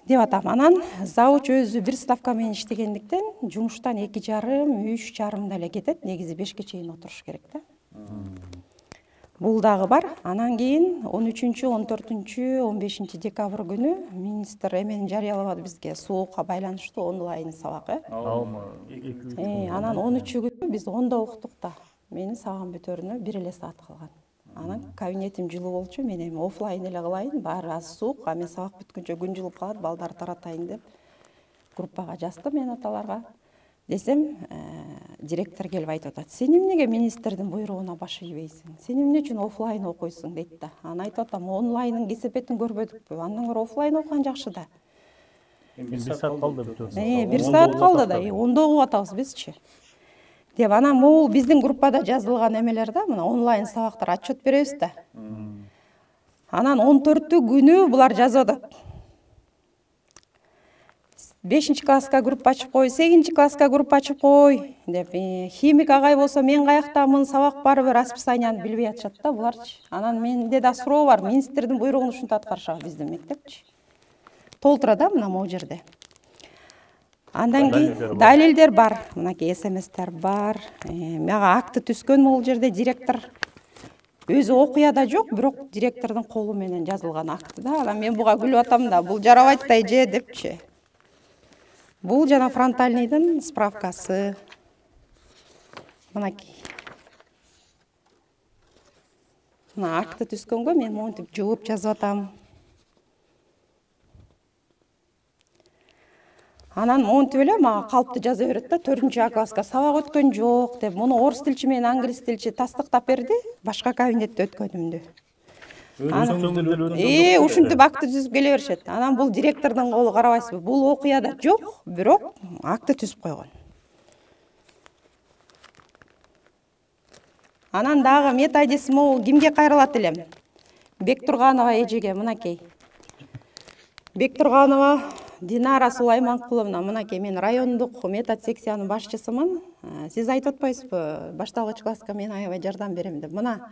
Деп атам. Анан завуч өзү бир ставка менен иштегендиктен жумуштан 2,5-3,5 эле кетет. Негизи 5ке чейин отуруш керек да. Бул дагы бар. Анан кийин 13, 14, 15 декабрь күнү министр эмени жарыялабады бизге суукка байланыштуу онлайн сабак. Анан 13 күнү биз 10да уктук да. Менин сабагым бүтөрүнө 1 эле саат калган. Анан кабинетим жылуу болчу, мен эми офлайн эле кылайын, баары аз суук, а мен сабак бүткөнчө күн жылып калат, балдар таратайын деп группага жаздым мен аталарга. Десем, директор келип айтып атат, сен эмнеге министрдин буйругуна баш ийбейсиң? Сен эмне үчүн офлайн окуйсуң дейт да. Анан айтып атам, онлайнын кесепетин көрбөдүкпү? Андан көрө офлайн окуган жакшы да. 1 саат калды бүтөбүз. 1 саат калды да, ондо окуп атабыз бизчи. Деп анан бул биздин группада жазылган эмелер да, мына онлайн сабактар отчет беребиз да. Анан 14 күнү булар жазып атат. 5 класска группа ачып кой, 8 класска группа ачып кой деп. Химик агай болсо мен каяктамын, сабак барбыр, расписанияны билбей атышат да буларчы. Анан менде да суроо бар, министрдин буйругун ушинтип аткарышабы биздин мектепчи. Толтура да мына могу жерде. Андан кийин далилдер бар. Мынакей СМСтер бар. Мага акты түскөн могул жерде директор. Өзү окуяда жок, бирок директордун колу менен жазылган акты да. Анан мен буга күлүп атам да, бул жарабайт да эже депчи. Бул жана фронтальныйдын справкасы. Мынакей. Мына акты түскөнгө мен монтип жооп жазып атам. Анан монтип эле мага калпты жаза берет да, 4 класска сабак өткөн жок деп, муну орус тилчи менен англис тилчи тастыктап берди, башка кабинетте өткөнүмдү. Ушинтип акты түзүп келе беришет. Анан бул директордун колу, карабайсызбы? Бул окуяда жок, бирок акты түзүп койгон. Анан дагы методист могул кимге кайрылат элем? Бектурганова эжеге, мынакей. Бектурганова Динара Сулайманкуловна, мынакей, мен райондук метод секциянын башчысымын. Сиз айтып атпайсызбы, башталгыч класска мен аябай жардам берем деп. Мына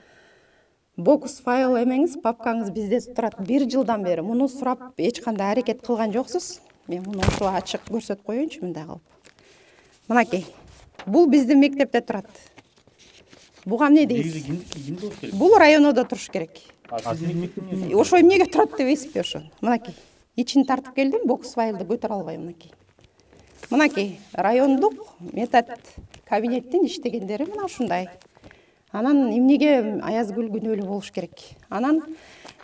бокс файл эмеңиз, папкаңыз бизде турат 1 жылдан бери. Муну сурап эч кандай аракет кылган жоксуз. Мен муну ошо ачык көрсөтүп коеюнчу мындай кылып. Мынакей. Бул биздин мектепте турат. Буга эмне дейсиз? Бул районодо туруш керек. Ошо эмнеге турат дебейсизби ошо? Мынакей. İçini tartıp geldim, box файлды көтөрө албайм мынакей. Мынакей, райондук метод кабинеттин иштегендери мына ушундай. Анан эмнеге Аязгүл күнөөлүү болуш керек. Анан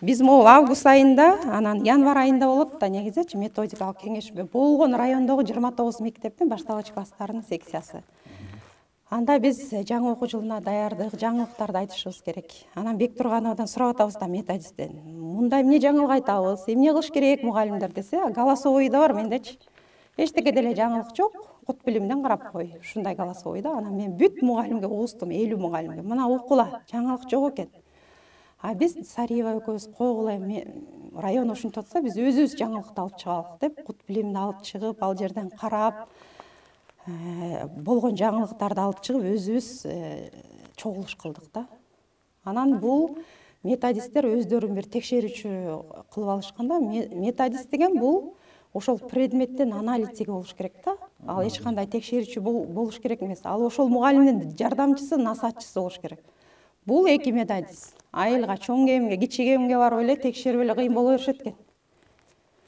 биз могул август айында, анан январь айында болот да негизичи методикалык кеңеш болгон райондогу 29 мектептин башталгыч класстарынын секциясы. Анда биз жаңы окуу жылына даярдык, жаңылыктарды айтышыбыз керек. Анан Бектургановадан сурап атабыз да методисттен. Мындай эмне жаңылык айтабыз, эмне кылыш керек мугалимдер десе, голосовой да бар мендечи. Эчтеке деле жаңылык жок, кут билимден карап кой. Ушундай голосовой да. Анан мен бүт мугалимге угуздум, 50 мугалимге. Мына окула, жаңылык жок экен. А биз Сариева экөөбүз койгула, район ушинтип атса, биз өзүбүз жаңылыкты алып чыгалык деп, кут билимди алып чыгып, ал жерден карап, болгон жаңылыктарды алып чыгып өзүбүз чогулуш кылдык да. Анан бул методисттер өздөрүн бир текшерүүчү кылып алышканда, методист деген бул ошол предметтин аналитиги болуш керек да. Ал эч кандай текшерүүчү болуш керек эмес. Ал ошол мугалимдин жардамчысы, насаатчысы болуш керек. Бул эки методист. Айылга, чоң кемге, кичи кемге барып эле текшерип эле кыйын боло беришет экен.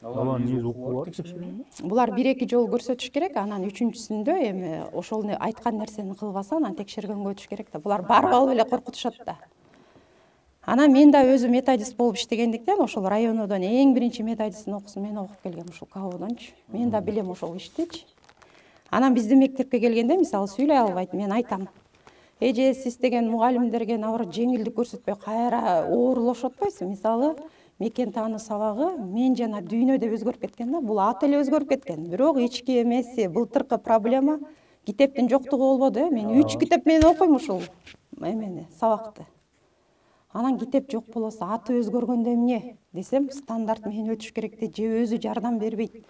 Алар негизи окуулар текшерилби? Булар 1-2 жолу көрсөтүш керек, анан үчүнчүсүндө эми ошол айткан нерсени кылбаса, анан текшергөнгө өтүш керек да. Булар барып алып эле коркутушат да. Анан мен да өзү методист болуп иштегендиктен, ошол районодон эң биринчи методисттин окуусун мен окуп келгем, ушул КАОдончу. Мен да билем ошол иштичи. Анан биздин мектепке келгенде, мисалы сүйлөй албайт, мен айтам. Эже, сиз деген мугалимдерге наоборот жеңилдик көрсөтпөй кайра оорлошуп атпайсызбы? Мисалы, мекен тааны сабагы мен жана дүйнө деп өзгөрүп кеткен да. Бул аты эле өзгөрүп кеткен. Бирок ички эмеси, былтыркы проблема китептин жоктугу болбоду. Мен 3 китеп менен окуйм ушул эмени, сабакты. Анан китеп жок болосо, аты өзгөргөндө эмне десем, стандарт мени өтүш керек деп, же өзү жардам бербейт.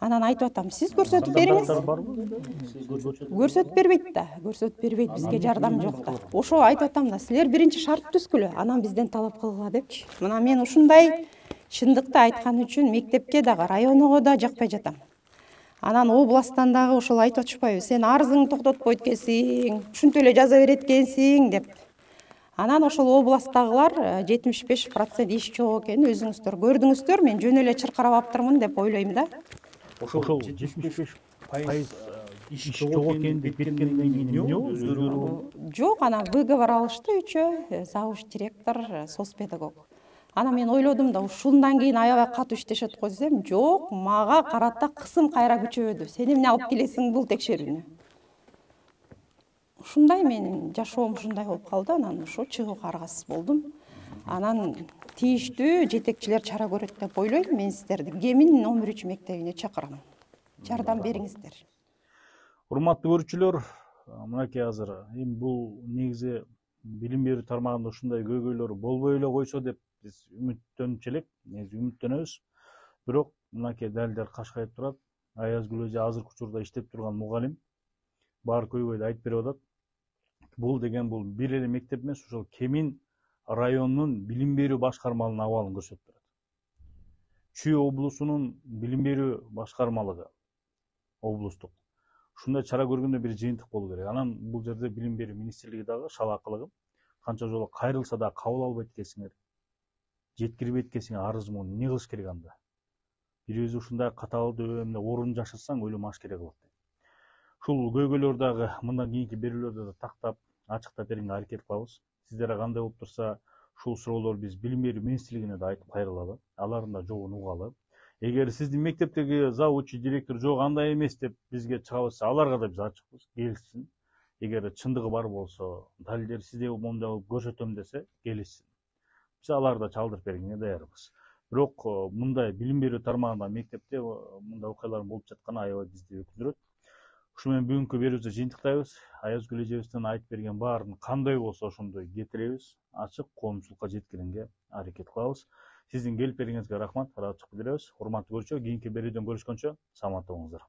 Анан айтып атам, сиз көрсөтүп бериңиз. Көрсөтүп бербейт да, көрсөтүп бербейт, бизге жардам жок да. Ошо айтып атам да, силер биринчи шарт түзгүлө, анан бизден талап кылгыла депчи. Мына мен ушундай чындыкты айткан үчүн мектепке дагы, районго да жакпай жатам. Анан областтан дагы ошол айтып атышпайбы, сен арызыңды токтотпойт экенсиң, ушинтип эле жаза берет экенсиң деп. Анан ошол областтагылар 75% иш жок экенин өзүңүздөр көрдүңүздөр, мен жөн эле чыркырап аптырмын деп ойлойм да. Ошол 75% иш жок экен деп кеткенден кийин эмне болду? Жок, анан выговор алышты үчөө, завуч директор, соцпедагог. Анан мен ойлодум да, ушундан кийин аябай катуу иштешет го десем, жок, мага карата кысым кайра күчөбөдү. Сен эмне алып келесиң бул текшерүүнү? Ушундай менин жашоом ушундай болуп калды. Анан ошо чыгууга аргасыз болдум. Анан тийиштүү жетекчилер чара көрөт деп ойлойм. Мен сиздерди Кемин номер 3 мектебине чакырам. Жардам бериңиздер. Урматтуу көрүүчүлөр, мынакей азыр эми бул негизи билим берүү тармагында ушундай көйгөйлөр болбой эле койсо деп биз үмүттөнүп элек, негизи үмүттөнөбүз. Бирок мынакей далилдер кашкайып турат. Аязгүл эже азыркы учурда иштеп турган мугалим бар көйгөйдү айтып берип атат. Бул деген бул бир эле мектеп эмес, ошол Кемин районунун билим берүү башкармалыгынын абалын көрсөтүп турат. Чүй облусунун билим берүү башкармалыгы облустук ушундай чара көргөндө бир жыйынтык болуу керек. Анан бул жерде билим берүү министрлиги дагы шалаакылыгым канча жолу кайрылса да кабыл албайт экенсиңер, жеткирбейт экенсиңер арызымды, эмне кылыш керек анда? Бирибиз ушундай катаалдуу эмне орун жашырсаң өлүм аш керек болот. Ушул көйгөйлөр дагы мындан кийинки берүүлөрдө да тактап, ачыктап бергенге аракет кылабыз. Сиздерге кандай болуп турса, ушул суроолорду биз билим берүү министрлигине да айтып кайрылалы, алардын да жообун угалы. Эгер сиздин мектептеги завучу, директор жок андай эмес деп бизге чыга берсе, аларга да биз ачыкпыз, келишсин. Эгер чындыгы бар болсо, далилдер сизде момундай кылып көрсөтөм десе, келишсин. Биз аларды чалдырып бергенге даярбыз. Бирок мындай билим берүү тармагында мектепте мындай окуялардын болуп жатканы аябай бизди өкүндүрөт. Ушу менен бүгүнкү берүүбүздү жыйынтыктайбыз. Аязгүл эжебиздин айтып берген баарын кандай болсо ошондой кетиребиз. Ачык коомчулукка жеткиргенге аракет кылабыз. Сиздин келип бергениңизге рахмат, ыраазычылык билдиребиз. Урматтуу көрүүчү, кийинки берүүдөн көрүшкөнчө саламатта болуңуздар.